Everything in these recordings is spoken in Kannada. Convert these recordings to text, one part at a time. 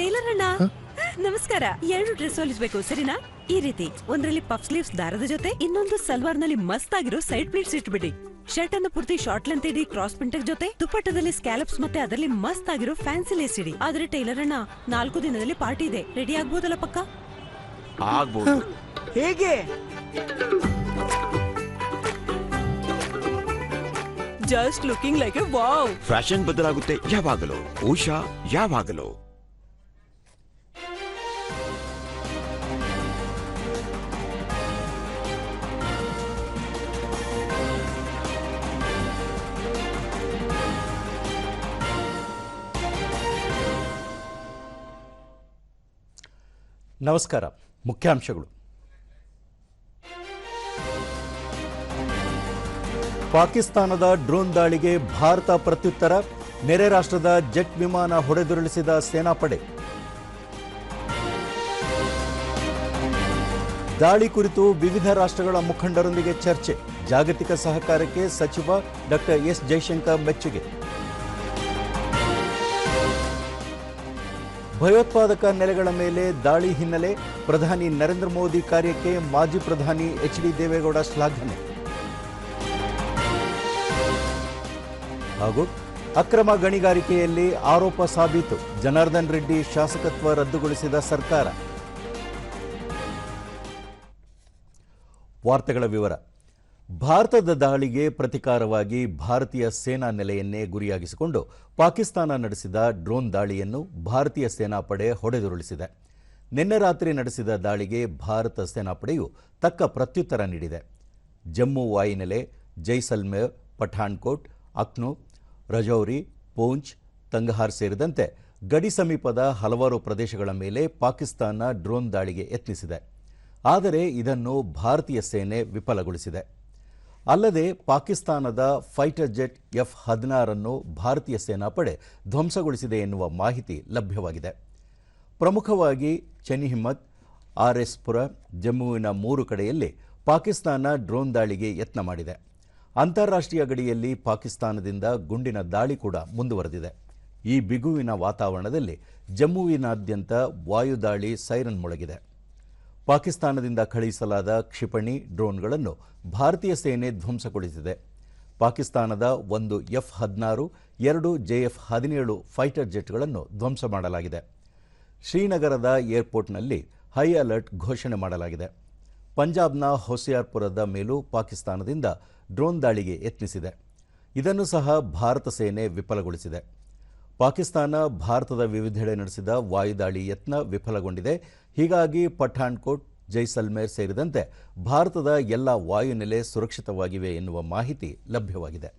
ಟೈಲರ್ ಅಣ್ಣ ನಮಸ್ಕಾರ. 2 ಡ್ರೆಸ್ ಹೊಲಿಸ್ಬೇಕು ಸರಿನಾ? ಈ ರೀತಿ ಒಂದ್ರಲ್ಲಿ ಪಫ್ ಸ್ಲೀವ್ಸ್ ದಾರದ ಜೊತೆ, ಇನ್ನೊಂದು ಸಲ್ವಾರ್ ನಲ್ಲಿ ಮಸ್ತ್ ಆಗಿರೋ ಸೈಡ್ ಪ್ಲೀಟ್ಸ್ ಇಟ್ಬಿಡಿ. ಶರ್ಟ್ ಅನ್ನು ಪೂರ್ತಿ ಶಾರ್ಟ್ ಲೆಂತ್ ಇಡಿ ಕ್ರಾಸ್ ಪ್ರಿಂಟರ್ ಜೊತೆ. ದುಪ್ಪಟ್ಟದಲ್ಲಿ ಸ್ಕ್ಯಾಲಪ್ಸ್ ಮತ್ತೆ ಅದರಲ್ಲಿ ಮಸ್ತ್ ಆಗಿರೋ ಫ್ಯಾನ್ಸಿ ಲೇಸ್ ಇಡಿ. ಆದ್ರೆ ಟೈಲರ್ ಅಣ್ಣ 4 ದಿನದಲ್ಲಿ ಪಾರ್ಟಿ ಇದೆ, ರೆಡಿ ಆಗ್ಬೋದಲ್ಲ ಪಕ್ಕ? ಆಗ್ಬೋದು. ಹೇಗೆ? Just looking like a wow. Fashion ಬದಲಾಗುತ್ತೆ ಯಾವಾಗಲೂ. ಉಷಾ ಯಾವಾಗಲೂ. ನಮಸ್ಕಾರ. ಮುಖ್ಯಾಂಶಗಳು. ಪಾಕಿಸ್ತಾನದ ಡ್ರೋನ್ ದಾಳಿಗೆ ಭಾರತ ಪ್ರತ್ಯುತ್ತರ, ನೆರೆ ರಾಷ್ಟ್ರದ ಜೆಟ್ ವಿಮಾನ ಹೊಡೆದುರುಳಿಸಿದ ಸೇನಾಪಡೆ. ದಾಳಿ ಕುರಿತು ವಿವಿಧ ರಾಷ್ಟ್ರಗಳ ಮುಖಂಡರೊಂದಿಗೆ ಚರ್ಚೆ, ಜಾಗತಿಕ ಸಹಕಾರಕ್ಕೆ ಸಚಿವ ಡಾಕ್ಟರ್ ಎಸ್ ಜೈಶಂಕರ್ ಮೆಚ್ಚುಗೆ. ಭಯೋತ್ಪಾದಕ ನೆಲೆಗಳ ಮೇಲೆ ದಾಳಿ ಹಿನ್ನೆಲೆ ಪ್ರಧಾನಿ ನರೇಂದ್ರ ಮೋದಿ ಕಾರ್ಯಕ್ಕೆ ಮಾಜಿ ಪ್ರಧಾನಿ ಎಚ್.ಡಿ. ದೇವೇಗೌಡ ಶ್ಲಾಘನೆ. ಹಾಗೂ ಅಕ್ರಮ ಗಣಿಗಾರಿಕೆಯಲ್ಲಿ ಆರೋಪ ಸಾಬೀತು, ಜನಾರ್ದನ್ ರೆಡ್ಡಿ ಶಾಸಕತ್ವ ರದ್ದುಗೊಳಿಸಿದ ಸರ್ಕಾರ. ವಾರ್ತೆಗಳ ವಿವರ. ಭಾರತದ ದಾಳಿಗೆ ಪ್ರತಿಕಾರವಾಗಿ ಭಾರತೀಯ ಸೇನಾ ನೆಲೆಯನ್ನೇ ಗುರಿಯಾಗಿಸಿಕೊಂಡು ಪಾಕಿಸ್ತಾನ ನಡೆಸಿದ ಡ್ರೋನ್ ದಾಳಿಯನ್ನು ಭಾರತೀಯ ಸೇನಾಪಡೆ ಹೊಡೆದುರುಳಿಸಿದೆ. ನಿನ್ನೆ ರಾತ್ರಿ ನಡೆಸಿದ ದಾಳಿಗೆ ಭಾರತ ಸೇನಾಪಡೆಯು ತಕ್ಕ ಪ್ರತ್ಯುತ್ತರ ನೀಡಿದೆ. ಜಮ್ಮು ವಾಯುನೆಲೆ, ಜೈಸಲ್ಮೇರ್, ಪಠಾಣ್ಕೋಟ್, ಅಕ್ನೂ, ರಜೌರಿ, ಪೂಂಚ್, ತಂಗಹಾರ್ ಸೇರಿದಂತೆ ಗಡಿ ಸಮೀಪದ ಹಲವಾರು ಪ್ರದೇಶಗಳ ಮೇಲೆ ಪಾಕಿಸ್ತಾನ ಡ್ರೋನ್ ದಾಳಿಗೆ ಯತ್ನಿಸಿದೆ. ಆದರೆ ಇದನ್ನು ಭಾರತೀಯ ಸೇನೆ ವಿಫಲಗೊಳಿಸಿದೆ. ಅಲ್ಲದೆ ಪಾಕಿಸ್ತಾನದ ಫೈಟರ್ ಜೆಟ್ F-16 ಅನ್ನು ಭಾರತೀಯ ಸೇನಾಪಡೆ ಧ್ವಂಸಗೊಳಿಸಿದೆ ಎನ್ನುವ ಮಾಹಿತಿ ಲಭ್ಯವಾಗಿದೆ. ಪ್ರಮುಖವಾಗಿ ಚೆನಿಹಿಮ್ಮತ್, RS ಪುರ, ಜಮ್ಮುವಿನ 3 ಕಡೆಯಲ್ಲಿ ಪಾಕಿಸ್ತಾನ ಡ್ರೋನ್ ದಾಳಿಗೆ ಯತ್ನ ಮಾಡಿದೆ. ಅಂತಾರಾಷ್ಟ್ರೀಯ ಗಡಿಯಲ್ಲಿ ಪಾಕಿಸ್ತಾನದಿಂದ ಗುಂಡಿನ ದಾಳಿ ಕೂಡ ಮುಂದುವರೆದಿದೆ. ಈ ಬಿಗುವಿನ ವಾತಾವರಣದಲ್ಲಿ ಜಮ್ಮುವಿನಾದ್ಯಂತ ವಾಯುದಾಳಿ ಸೈರನ್ ಮೊಳಗಿದೆ. ಪಾಕಿಸ್ತಾನದಿಂದ ಕಳುಹಿಸಲಾದ ಕ್ಷಿಪಣಿ ಡ್ರೋನ್ಗಳನ್ನು ಭಾರತೀಯ ಸೇನೆ ಧ್ವಂಸಗೊಳಿಸಿದೆ. ಪಾಕಿಸ್ತಾನದ 1 F-16, 2 JF-17 ಫೈಟರ್ ಜೆಟ್ಗಳನ್ನು ಧ್ವಂಸ ಮಾಡಲಾಗಿದೆ. ಶ್ರೀನಗರದ ಏರ್ಪೋರ್ಟ್ನಲ್ಲಿ ಹೈ ಅಲರ್ಟ್ ಘೋಷಣೆ ಮಾಡಲಾಗಿದೆ. ಪಂಜಾಬ್ನ ಹೊಸಿಯಾರ್ಪುರದ ಮೇಲೂ ಪಾಕಿಸ್ತಾನದಿಂದ ಡ್ರೋನ್ ದಾಳಿಗೆ ಯತ್ನಿಸಿದೆ. ಇದನ್ನು ಸಹ ಭಾರತ ಸೇನೆ ವಿಫಲಗೊಳಿಸಿದೆ. ಪಾಕಿಸ್ತಾನ ಭಾರತದ ವಿವಿಧೆಡೆ ನಡೆಸಿದ ವಾಯುದಾಳಿ ಯತ್ನ ವಿಫಲಗೊಂಡಿದೆ. ಹೀಗಾಗಿ ಪಠಾಣ್ಕೋಟ್, ಜೈಸಲ್ಮೇರ್ ಸೇರಿದಂತೆ ಭಾರತದ ಎಲ್ಲ ವಾಯುನೆಲೆ ಸುರಕ್ಷಿತವಾಗಿವೆ ಎನ್ನುವ ಮಾಹಿತಿ ಲಭ್ಯವಾಗಿದೆ.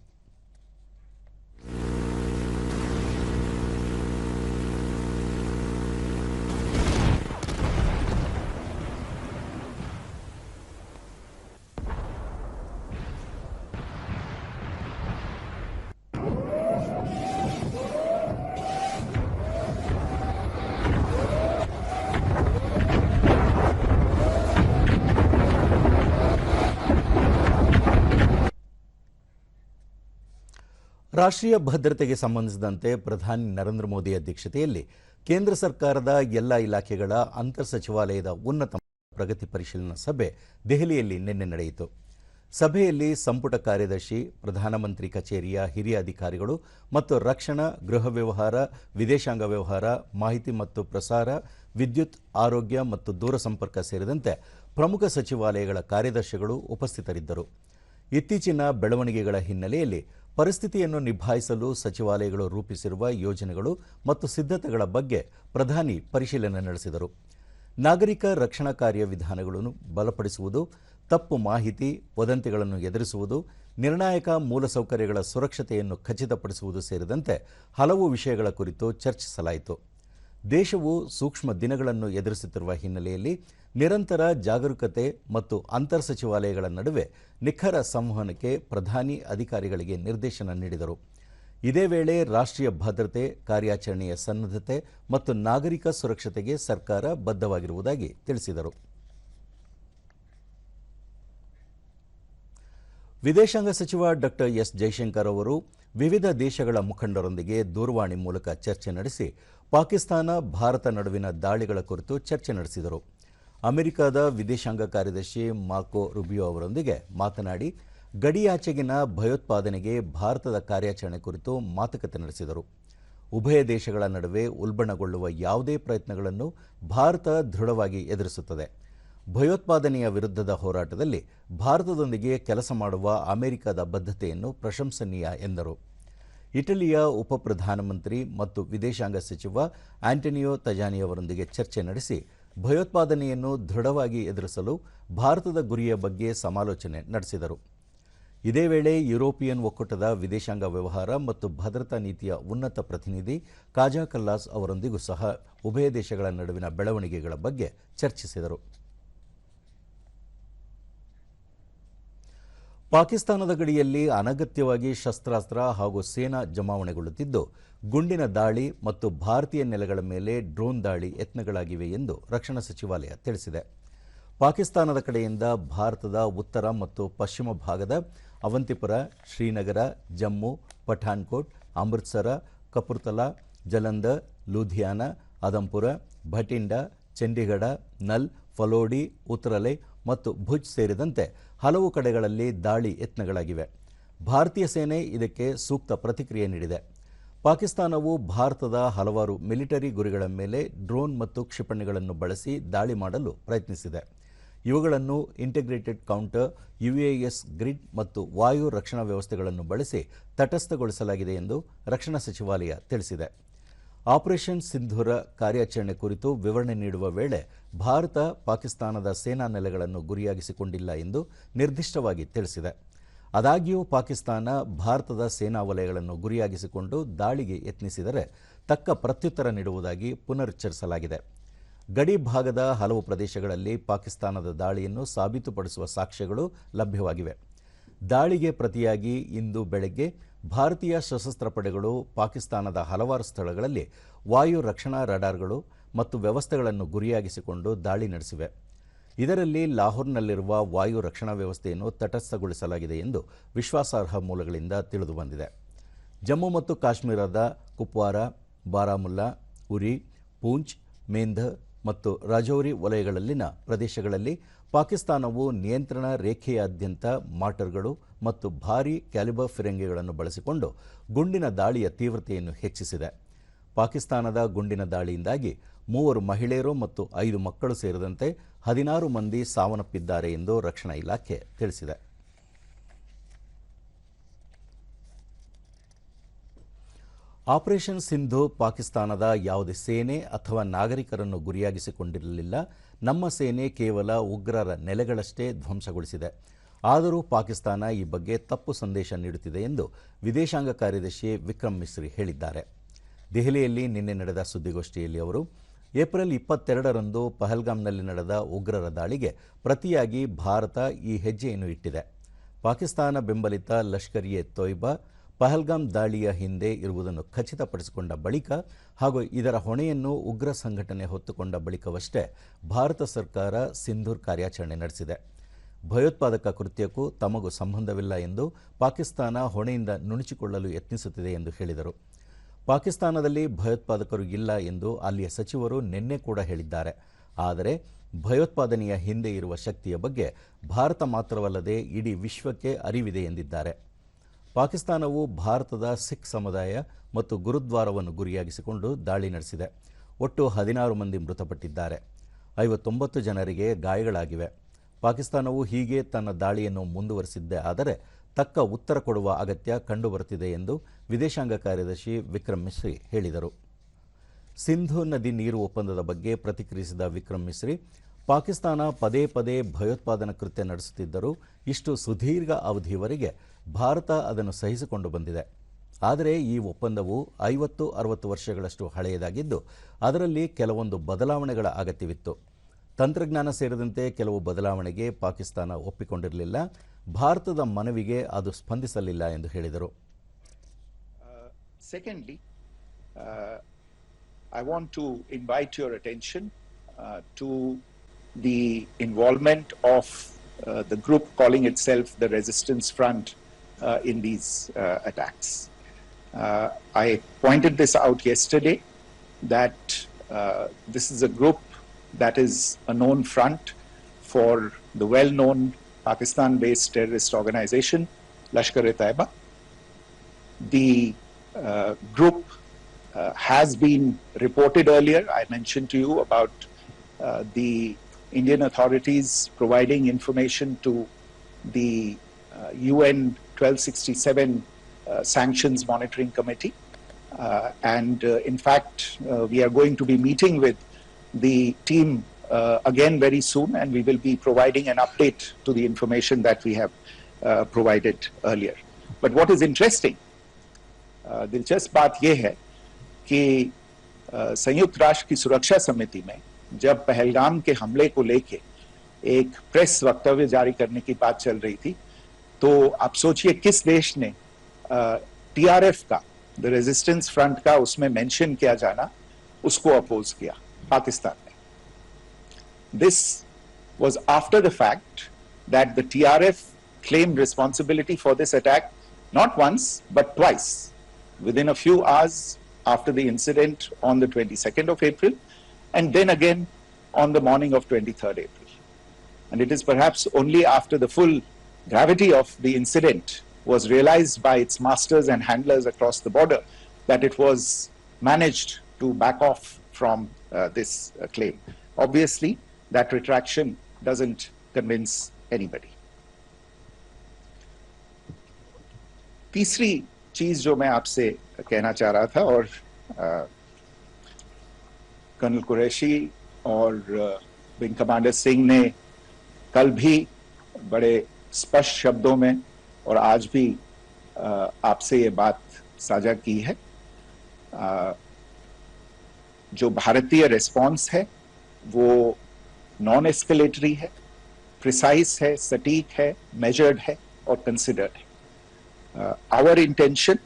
ರಾಷ್ಟ್ರೀಯ ಭದ್ರತೆಗೆ ಸಂಬಂಧಿಸಿದಂತೆ ಪ್ರಧಾನಿ ನರೇಂದ್ರ ಮೋದಿ ಅಧ್ಯಕ್ಷತೆಯಲ್ಲಿ ಕೇಂದ್ರ ಸರ್ಕಾರದ ಎಲ್ಲ ಇಲಾಖೆಗಳ ಅಂತರ್ ಸಚಿವಾಲಯದ ಉನ್ನತ ಪ್ರಗತಿ ಪರಿಶೀಲನಾ ಸಭೆ ದೆಹಲಿಯಲ್ಲಿ ನಿನ್ನೆ ನಡೆಯಿತು. ಸಭೆಯಲ್ಲಿ ಸಂಪುಟ ಕಾರ್ಯದರ್ಶಿ, ಪ್ರಧಾನಮಂತ್ರಿ ಕಚೇರಿಯ ಹಿರಿಯ ಅಧಿಕಾರಿಗಳು ಮತ್ತು ರಕ್ಷಣಾ, ಗೃಹ ವ್ಯವಹಾರ, ವಿದೇಶಾಂಗ ವ್ಯವಹಾರ, ಮಾಹಿತಿ ಮತ್ತು ಪ್ರಸಾರ, ವಿದ್ಯುತ್, ಆರೋಗ್ಯ ಮತ್ತು ದೂರಸಂಪರ್ಕ ಸೇರಿದಂತೆ ಪ್ರಮುಖ ಸಚಿವಾಲಯಗಳ ಕಾರ್ಯದರ್ಶಿಗಳು ಉಪಸ್ಥಿತರಿದ್ದರು. ಇತ್ತೀಚಿನ ಬೆಳವಣಿಗೆಗಳ ಹಿನ್ನೆಲೆಯಲ್ಲಿ ಪರಿಸ್ಥಿತಿಯನ್ನು ನಿಭಾಯಿಸಲು ಸಚಿವಾಲಯಗಳು ರೂಪಿಸಿರುವ ಯೋಜನೆಗಳು ಮತ್ತು ಸಿದ್ಧತೆಗಳ ಬಗ್ಗೆ ಪ್ರಧಾನಿ ಪರಿಶೀಲನೆ ನಡೆಸಿದರು. ನಾಗರಿಕ ರಕ್ಷಣಾ ಕಾರ್ಯವಿಧಾನಗಳನ್ನು ಬಲಪಡಿಸುವುದು, ತಪ್ಪು ಮಾಹಿತಿ, ವದಂತಿಗಳನ್ನು ಎದುರಿಸುವುದು, ನಿರ್ಣಾಯಕ ಮೂಲಸೌಕರ್ಯಗಳ ಸುರಕ್ಷತೆಯನ್ನು ಖಚಿತಪಡಿಸುವುದು ಸೇರಿದಂತೆ ಹಲವು ವಿಷಯಗಳ ಕುರಿತು ಚರ್ಚಿಸಲಾಯಿತು. ದೇಶವು ಸೂಕ್ಷ್ಮ ದಿನಗಳನ್ನು ಎದುರಿಸುತ್ತಿರುವ ಹಿನ್ನೆಲೆಯಲ್ಲಿ ನಿರಂತರ ಜಾಗರೂಕತೆ ಮತ್ತು ಅಂತರ್ ಸಚಿವಾಲಯಗಳ ನಡುವೆ ನಿಖರ ಸಂವಹನಕ್ಕೆ ಪ್ರಧಾನಿ ಅಧಿಕಾರಿಗಳಿಗೆ ನಿರ್ದೇಶನ ನೀಡಿದರು. ಇದೇ ವೇಳೆ ರಾಷ್ಟ್ರೀಯ ಭದ್ರತೆ ಕಾರ್ಯಾಚರಣೆಯ ಸನ್ನದ್ಧತೆ ಮತ್ತು ನಾಗರಿಕ ಸುರಕ್ಷತೆಗೆ ಸರ್ಕಾರ ಬದ್ಧವಾಗಿರುವುದಾಗಿ ತಿಳಿಸಿದರು. ವಿದೇಶಾಂಗ ಸಚಿವ ಡಾಕ್ಟರ್ ಎಸ್ ಜೈಶಂಕರ್ ಅವರು ವಿವಿಧ ದೇಶಗಳ ಮುಖಂಡರೊಂದಿಗೆ ದೂರವಾಣಿ ಮೂಲಕ ಚರ್ಚೆ ನಡೆಸಿ ಪಾಕಿಸ್ತಾನ ಭಾರತ ನಡುವಿನ ದಾಳಿಗಳ ಕುರಿತು ಚರ್ಚೆ ನಡೆಸಿದರು. ಅಮೆರಿಕದ ವಿದೇಶಾಂಗ ಕಾರ್ಯದರ್ಶಿ ಮಾರ್ಕೊ ರುಬಿಯೋ ಅವರೊಂದಿಗೆ ಮಾತನಾಡಿ ಗಡಿಯಾಚೆಗಿನ ಭಯೋತ್ಪಾದನೆಗೆ ಭಾರತದ ಕಾರ್ಯಾಚರಣೆ ಕುರಿತು ಮಾತುಕತೆ ನಡೆಸಿದರು. ಉಭಯ ದೇಶಗಳ ನಡುವೆ ಉಲ್ಬಣಗೊಳ್ಳುವ ಯಾವುದೇ ಪ್ರಯತ್ನಗಳನ್ನು ಭಾರತ ದೃಢವಾಗಿ ಎದುರಿಸುತ್ತದೆ. ಭಯೋತ್ಪಾದನೆಯ ವಿರುದ್ಧದ ಹೋರಾಟದಲ್ಲಿ ಭಾರತದೊಂದಿಗೆ ಕೆಲಸ ಮಾಡುವ ಅಮೆರಿಕದ ಬದ್ಧತೆಯನ್ನು ಪ್ರಶಂಸನೀಯ ಎಂದರು. ಇಟಲಿಯ ಉಪ ಪ್ರಧಾನಮಂತ್ರಿ ಮತ್ತು ವಿದೇಶಾಂಗ ಸಚಿವ ಆಂಟೋನಿಯೋ ತಜಾನಿ ಅವರೊಂದಿಗೆ ಚರ್ಚೆ ನಡೆಸಿ ಭಯೋತ್ಪಾದನೆಯನ್ನು ದೃಢವಾಗಿ ಎದುರಿಸಲು ಭಾರತದ ಗುರಿಯ ಬಗ್ಗೆ ಸಮಾಲೋಚನೆ ನಡೆಸಿದರು. ಇದೇ ವೇಳೆ ಯುರೋಪಿಯನ್ ಒಕ್ಕೂಟದ ವಿದೇಶಾಂಗ ವ್ಯವಹಾರ ಮತ್ತು ಭದ್ರತಾ ನೀತಿಯ ಉನ್ನತ ಪ್ರತಿನಿಧಿ ಕಾಜಾ ಕಲ್ಲಾಸ್ ಅವರೊಂದಿಗೂ ಸಹ ಉಭಯ ದೇಶಗಳ ನಡುವಿನ ಬೆಳವಣಿಗೆಗಳ ಬಗ್ಗೆ ಚರ್ಚಿಸಿದರು. ಪಾಕಿಸ್ತಾನದ ಗಡಿಯಲ್ಲಿ ಅನಗತ್ಯವಾಗಿ ಶಸ್ತ್ರಾಸ್ತ್ರ ಹಾಗೂ ಸೇನಾ ಜಮಾವಣೆಗೊಳ್ಳುತ್ತಿದ್ದು, ಗುಂಡಿನ ದಾಳಿ ಮತ್ತು ಭಾರತೀಯ ನೆಲೆಗಳ ಮೇಲೆ ಡ್ರೋನ್ ದಾಳಿ ಯತ್ನಗಳಾಗಿವೆ ಎಂದು ರಕ್ಷಣಾ ಸಚಿವಾಲಯ ತಿಳಿಸಿದೆ. ಪಾಕಿಸ್ತಾನದ ಕಡೆಯಿಂದ ಭಾರತದ ಉತ್ತರ ಮತ್ತು ಪಶ್ಚಿಮ ಭಾಗದ ಅವಂತಿಪುರ, ಶ್ರೀನಗರ, ಜಮ್ಮು, ಪಠಾನ್ಕೋಟ್, ಅಮೃತ್ಸರ, ಕಪೂರ್ತಲಾ, ಜಲಂಧರ್, ಲೂಧಿಯಾನ, ಆದಂಪುರ, ಭಟಿಂಡಾ, ಚಂಡೀಗಢ, ನಲ್, ಫಲೋಡಿ, ಉತ್ತರಲೆ ಮತ್ತು ಭುಜ್ ಸೇರಿದಂತೆ ಹಲವು ಕಡೆಗಳಲ್ಲಿ ದಾಳಿ ಯತ್ನಗಳಾಗಿವೆ. ಭಾರತೀಯ ಸೇನೆ ಇದಕ್ಕೆ ಸೂಕ್ತ ಪ್ರತಿಕ್ರಿಯೆ ನೀಡಿದೆ. ಪಾಕಿಸ್ತಾನವು ಭಾರತದ ಹಲವಾರು ಮಿಲಿಟರಿ ಗುರಿಗಳ ಮೇಲೆ ಡ್ರೋನ್ ಮತ್ತು ಕ್ಷಿಪಣಿಗಳನ್ನು ಬಳಸಿ ದಾಳಿ ಮಾಡಲು ಪ್ರಯತ್ನಿಸಿದೆ. ಇವುಗಳನ್ನು ಇಂಟಿಗ್ರೇಟೆಡ್ ಕೌಂಟರ್, UAS ಗ್ರಿಡ್ ಮತ್ತು ವಾಯು ರಕ್ಷಣಾ ವ್ಯವಸ್ಥೆಗಳನ್ನು ಬಳಸಿ ತಟಸ್ಥಗೊಳಿಸಲಾಗಿದೆ ಎಂದು ರಕ್ಷಣಾ ಸಚಿವಾಲಯ ತಿಳಿಸಿದೆ. ಆಪರೇಷನ್ ಸಿಂಧೂರ ಕಾರ್ಯಾಚರಣೆ ಕುರಿತು ವಿವರಣೆ ನೀಡುವ ವೇಳೆ ಭಾರತ ಪಾಕಿಸ್ತಾನದ ಸೇನಾ ನೆಲೆಗಳನ್ನು ಗುರಿಯಾಗಿಸಿಕೊಂಡಿಲ್ಲ ಎಂದು ನಿರ್ದಿಷ್ಟವಾಗಿ ತಿಳಿಸಿದೆ. ಆದಾಗ್ಯೂ ಪಾಕಿಸ್ತಾನ ಭಾರತದ ಸೇನಾ ವಲಯಗಳನ್ನು ಗುರಿಯಾಗಿಸಿಕೊಂಡು ದಾಳಿಗೆ ಯತ್ನಿಸಿದರೆ ತಕ್ಕ ಪ್ರತ್ಯುತ್ತರ ನೀಡುವುದಾಗಿ ಪುನರುಚ್ಚರಿಸಲಾಗಿದೆ. ಗಡಿ ಭಾಗದ ಹಲವು ಪ್ರದೇಶಗಳಲ್ಲಿ ಪಾಕಿಸ್ತಾನದ ದಾಳಿಯನ್ನು ಸಾಬೀತುಪಡಿಸುವ ಸಾಕ್ಷ್ಯಗಳು ಲಭ್ಯವಾಗಿವೆ. ದಾಳಿಗೆ ಪ್ರತಿಯಾಗಿ ಇಂದು ಬೆಳಗ್ಗೆ ಭಾರತೀಯ ಸಶಸ್ತ್ರ ಪಡೆಗಳು ಪಾಕಿಸ್ತಾನದ ಹಲವಾರು ಸ್ಥಳಗಳಲ್ಲಿ ವಾಯು ರಕ್ಷಣಾ ರಡಾರ್ಗಳು ಮತ್ತು ವ್ಯವಸ್ಥೆಗಳನ್ನು ಗುರಿಯಾಗಿಸಿಕೊಂಡು ದಾಳಿ ನಡೆಸಿವೆ. ಇದರಲ್ಲಿ ಲಾಹೋರ್ನಲ್ಲಿರುವ ವಾಯು ರಕ್ಷಣಾ ವ್ಯವಸ್ಥೆಯನ್ನು ತಟಸ್ಥಗೊಳಿಸಲಾಗಿದೆ ಎಂದು ವಿಶ್ವಾಸಾರ್ಹ ಮೂಲಗಳಿಂದ ತಿಳಿದುಬಂದಿದೆ. ಜಮ್ಮು ಮತ್ತು ಕಾಶ್ಮೀರದ ಕುಪ್ವಾರ, ಬಾರಾಮುಲ್ಲಾ, ಉರಿ, ಪೂಂಚ್, ಮೇಂಧರ್ ಮತ್ತು ರಾಜೌರಿ ವಲಯಗಳಲ್ಲಿನ ಪ್ರದೇಶಗಳಲ್ಲಿ ಪಾಕಿಸ್ತಾನವು ನಿಯಂತ್ರಣ ರೇಖೆಯಾದ್ಯಂತ ಮಾರ್ಟರ್ಗಳು ಮತ್ತು ಭಾರೀ ಕ್ಯಾಲಿಬರ್ ಫಿರಂಗಿಗಳನ್ನು ಬಳಸಿಕೊಂಡು ಗುಂಡಿನ ದಾಳಿಯ ತೀವ್ರತೆಯನ್ನು ಹೆಚ್ಚಿಸಿದೆ. ಪಾಕಿಸ್ತಾನದ ಗುಂಡಿನ ದಾಳಿಯಿಂದಾಗಿ 3 ಮಹಿಳೆಯರು ಮತ್ತು 5 ಮಕ್ಕಳು ಸೇರಿದಂತೆ 16 ಮಂದಿ ಸಾವನ್ನಪ್ಪಿದ್ದಾರೆ ಎಂದು ರಕ್ಷಣಾ ಇಲಾಖೆ ತಿಳಿಸಿದೆ. ಆಪರೇಷನ್ ಸಿಂಧು ಪಾಕಿಸ್ತಾನದ ಯಾವುದೇ ಸೇನೆ ಅಥವಾ ನಾಗರಿಕರನ್ನು ಗುರಿಯಾಗಿಸಿಕೊಂಡಿರಲಿಲ್ಲ. ನಮ್ಮ ಸೇನೆ ಕೇವಲ ಉಗ್ರರ ನೆಲೆಗಳಷ್ಟೇ ಧ್ವಂಸಗೊಳಿಸಿದೆ. ಆದರೂ ಪಾಕಿಸ್ತಾನ ಈ ಬಗ್ಗೆ ತಪ್ಪು ಸಂದೇಶ ನೀಡುತ್ತಿದೆ ಎಂದು ವಿದೇಶಾಂಗ ಕಾರ್ಯದರ್ಶಿ ವಿಕ್ರಮ್ ಮಿಸ್ರಿ ಹೇಳಿದ್ದಾರೆ. ದೆಹಲಿಯಲ್ಲಿ ನಿನ್ನೆ ನಡೆದ ಸುದ್ದಿಗೋಷ್ಠಿಯಲ್ಲಿ ಅವರು ಏಪ್ರಿಲ್ 22ರಂದು ಪಹಲ್ಗಾಮ್ನಲ್ಲಿ ನಡೆದ ಉಗ್ರರ ದಾಳಿಗೆ ಪ್ರತಿಯಾಗಿ ಭಾರತ ಈ ಹೆಜ್ಜೆಯನ್ನು ಇಟ್ಟಿದೆ. ಪಾಕಿಸ್ತಾನ ಬೆಂಬಲಿತ ಲಷ್ಕರ್-ಇ-ತೊಯ್ಬಾ ಪಹಲ್ಗಾಮ್ ದಾಳಿಯ ಹಿಂದೆ ಇರುವುದನ್ನು ಖಚಿತಪಡಿಸಿಕೊಂಡ ಬಳಿಕ ಹಾಗೂ ಇದರ ಹೊಣೆಯನ್ನು ಉಗ್ರ ಸಂಘಟನೆ ಹೊತ್ತುಕೊಂಡ ಬಳಿಕವಷ್ಟೇ ಭಾರತ ಸರ್ಕಾರ ಸಿಂಧೂರ್ ಕಾರ್ಯಾಚರಣೆ ನಡೆಸಿದೆ. ಭಯೋತ್ಪಾದಕ ಕೃತ್ಯಕ್ಕೂ ತಮಗೂ ಸಂಬಂಧವಿಲ್ಲ ಎಂದು ಪಾಕಿಸ್ತಾನ ಹೊಣೆಯಿಂದ ನುಣುಚಿಕೊಳ್ಳಲು ಯತ್ನಿಸುತ್ತಿದೆ ಎಂದು ಹೇಳಿದರು. ಪಾಕಿಸ್ತಾನದಲ್ಲಿ ಭಯೋತ್ಪಾದಕರು ಇಲ್ಲ ಎಂದು ಅಲ್ಲಿಯ ಸಚಿವರು ನಿನ್ನೆ ಕೂಡ ಹೇಳಿದ್ದಾರೆ. ಆದರೆ ಭಯೋತ್ಪಾದನೆಯ ಹಿಂದೆ ಇರುವ ಶಕ್ತಿಯ ಬಗ್ಗೆ ಭಾರತ ಮಾತ್ರವಲ್ಲದೆ ಇಡೀ ವಿಶ್ವಕ್ಕೆ ಅರಿವಿದೆ ಎಂದಿದ್ದಾರೆ. ಪಾಕಿಸ್ತಾನವು ಭಾರತದ ಸಿಖ್ ಸಮುದಾಯ ಮತ್ತು ಗುರುದ್ವಾರವನ್ನು ಗುರಿಯಾಗಿಸಿಕೊಂಡು ದಾಳಿ ನಡೆಸಿದೆ. ಒಟ್ಟು 16 ಮಂದಿ ಮೃತಪಟ್ಟಿದ್ದಾರೆ. 59 ಜನರಿಗೆ ಗಾಯಗಳಾಗಿವೆ. ಪಾಕಿಸ್ತಾನವು ಹೀಗೆ ತನ್ನ ದಾಳಿಯನ್ನು ಮುಂದುವರೆಸಿದ್ದೇ ಆದರೆ ತಕ್ಕ ಉತ್ತರ ಕೊಡುವ ಅಗತ್ಯ ಕಂಡುಬರುತ್ತಿದೆ ಎಂದು ವಿದೇಶಾಂಗ ಕಾರ್ಯದರ್ಶಿ ವಿಕ್ರಮ್ ಮಿಸ್ರಿ ಹೇಳಿದರು. ಸಿಂಧೂ ನದಿ ನೀರು ಒಪ್ಪಂದದ ಬಗ್ಗೆ ಪ್ರತಿಕ್ರಿಯಿಸಿದ ವಿಕ್ರಮ್ ಮಿಸ್ರಿ, ಪಾಕಿಸ್ತಾನ ಪದೇ ಪದೇ ಭಯೋತ್ಪಾದನಾ ಕೃತ್ಯ ನಡೆಸುತ್ತಿದ್ದರೂ ಇಷ್ಟು ಸುದೀರ್ಘ ಅವಧಿಯವರೆಗೆ ಭಾರತ ಅದನ್ನು ಸಹಿಸಿಕೊಂಡು ಬಂದಿದೆ. ಆದರೆ ಈ ಒಪ್ಪಂದವು 50-60 ವರ್ಷಗಳಷ್ಟು ಹಳೆಯದಾಗಿದ್ದು ಅದರಲ್ಲಿ ಕೆಲವೊಂದು ಬದಲಾವಣೆಗಳ ಅಗತ್ಯವಿತ್ತು. ತಂತ್ರಜ್ಞಾನ ಸೇರಿದಂತೆ ಕೆಲವು ಬದಲಾವಣೆಗೆ ಪಾಕಿಸ್ತಾನ ಒಪ್ಪಿಕೊಂಡಿರಲಿಲ್ಲ. ಭಾರತದ ಮನವಿಗೆ ಅದು ಸ್ಪಂದಿಸಲಿಲ್ಲ ಎಂದು ಹೇಳಿದರು. Secondly, I want to invite your attention to the involvement of the group calling itself the Resistance Front in these attacks. I pointed this out yesterday that this is a group that is a known front for the well-known Pakistan-based terrorist organization, Lashkar-e-Taiba. The group has been reported earlier. I mentioned to you about the Indian authorities providing information to the UN 1267 Sanctions Monitoring Committee. And in fact, we are going to be meeting with the team again very soon, and we will be providing an update to the information that we have provided earlier. But what is interesting, दिलचस्प बात यह है कि संयुक्त राष्ट्र की सुरक्षा समिति में जब पहलगाम के हमले को लेके एक प्रेस वक्तव्य जारी करने की बात चल रही थी, तो आप सोचिए किस देश ने टीआरएफ का, द रेजिस्टेंस फ्रंट का उसमें मेंशन किया जाना, उसको अपोज किया, पाकिस्तान ने. This was after the fact that the TRF claimed responsibility for this attack not once but twice within a few hours after the incident on the 22nd of April and then again on the morning of 23rd April. And it is perhaps only after the full gravity of the incident was realized by its masters and handlers across the border that it was managed to back off from this claim. Obviously, that retraction doesn't convince anybody. तीसरी चीज जो मैं आपसे कहना चाह रहा था, और कर्नल कुरैशी और विंग कमांडर सिंह ने कल भी बड़े स्पष्ट शब्दों में और आज भी आपसे ये बात साझा की है. जो भारतीय रिस्पॉन्स है वो नॉन एस्केलेटरी है, प्रिसाइज है, सटीक है, मेजर्ड है और कंसिडर्ड है. Our intention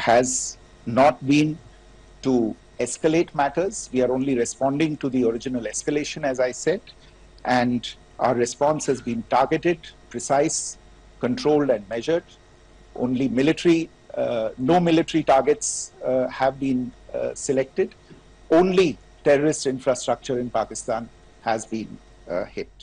has not been to escalate matters. We are only responding to the original escalation, as I said, and our response has been targeted, precise, controlled and measured. Only no military targets have been selected. Only terrorist infrastructure in Pakistan has been hit.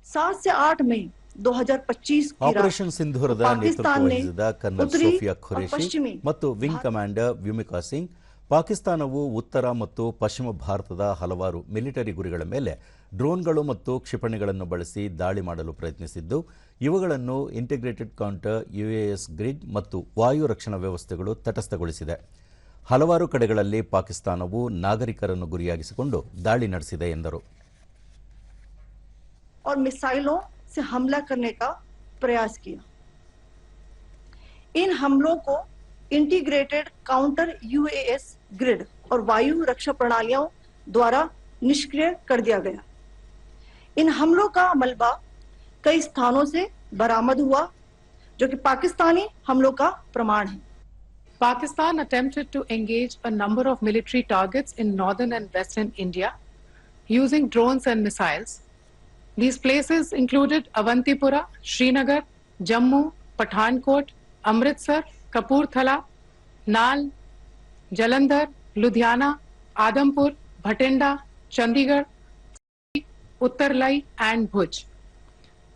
7 से 8 मई 2025 ಆಪರೇಷನ್ ಸಿಂಧೂರದ ನೇತೃತ್ವ ವಹಿಸಿದ ಕರ್ನಲ್ ಸೋಫಿಯಾ ಖುರೇಶಿ ಮತ್ತು ವಿಂಗ್ ಕಮಾಂಡರ್ ವ್ಯುಮಿಕಾ ಸಿಂಗ್, ಪಾಕಿಸ್ತಾನವು ಉತ್ತರ ಮತ್ತು ಪಶ್ಚಿಮ ಭಾರತದ ಹಲವಾರು ಮಿಲಿಟರಿ ಗುರಿಗಳ ಮೇಲೆ ಡ್ರೋನ್ಗಳು ಮತ್ತು ಕ್ಷಿಪಣಿಗಳನ್ನು ಬಳಸಿ ದಾಳಿ ಮಾಡಲು ಪ್ರಯತ್ನಿಸಿದ್ದು, ಇವುಗಳನ್ನು ಇಂಟಿಗ್ರೇಟೆಡ್ ಕೌಂಟರ್ ಯುಎಎಸ್ ಗ್ರಿಡ್ ಮತ್ತು ವಾಯು ರಕ್ಷಣಾ ವ್ಯವಸ್ಥೆಗಳು ತಟಸ್ಥಗೊಳಿಸಿದೆ. ಹಲವಾರು ಕಡೆಗಳಲ್ಲಿ ಪಾಕಿಸ್ತಾನವು ನಾಗರಿಕರನ್ನು ಗುರಿಯಾಗಿಸಿಕೊಂಡು ದಾಳಿ ನಡೆಸಿದೆ ಎಂದರು. और मिसाइलों से हमला करने का प्रयास किया. इन हमलों को इंटीग्रेटेड काउंटर यूएएस ग्रिड और वायु रक्षा प्रणालियों द्वारा निष्क्रिय कर दिया गया. इन हमलों का मलबा कई स्थानों से बरामद हुआ, जो कि पाकिस्तानी हमलों का प्रमाण है. Pakistan attempted to engage a number of military targets in northern and western India using drones and missiles. These places included Avantipura, Srinagar, Jammu, Pathankot, Amritsar, Kapurthala, Nal, Jalandhar, Ludhiana, Adampur, Bhatinda, Chandigarh, Uttarlai and Bhuj.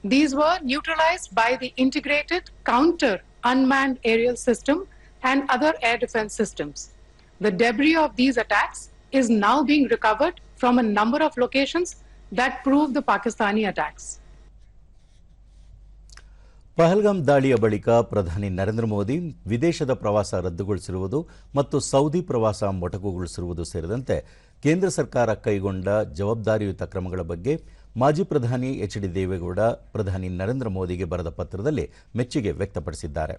These were neutralized by the integrated counter unmanned aerial system and other air defense systems. The debris of these attacks is now being recovered from a number of locations that prove the Pakistani attacks. Pahalgam ದಾಳಿಯ ಬಳಿಕ ಪ್ರಧಾನಿ ನರೇಂದ್ರ ಮೋದಿ ವಿದೇಶದ ಪ್ರವಾಸ ರದ್ದುಗೊಳಿಸಿರುವುದು ಮತ್ತು ಸೌದಿ ಪ್ರವಾಸ ಮೊಟಕುಗೊಳಿಸಿರುವುದು ಸೇರಿದಂತೆ ಕೇಂದ್ರ ಸರ್ಕಾರ ಕೈಗೊಂಡ ಜವಾಬ್ದಾರಿಯುತ ಕ್ರಮಗಳ ಬಗ್ಗೆ ಮಾಜಿ ಪ್ರಧಾನಿ ಎಚ್.ಡಿ. ದೇವೇಗೌಡ ಪ್ರಧಾನಿ ನರೇಂದ್ರ ಮೋದಿಗೆ ಬರೆದ ಪತ್ರದಲ್ಲಿ ಮೆಚ್ಚುಗೆ ವ್ಯಕ್ತಪಡಿಸಿದ್ದಾರೆ.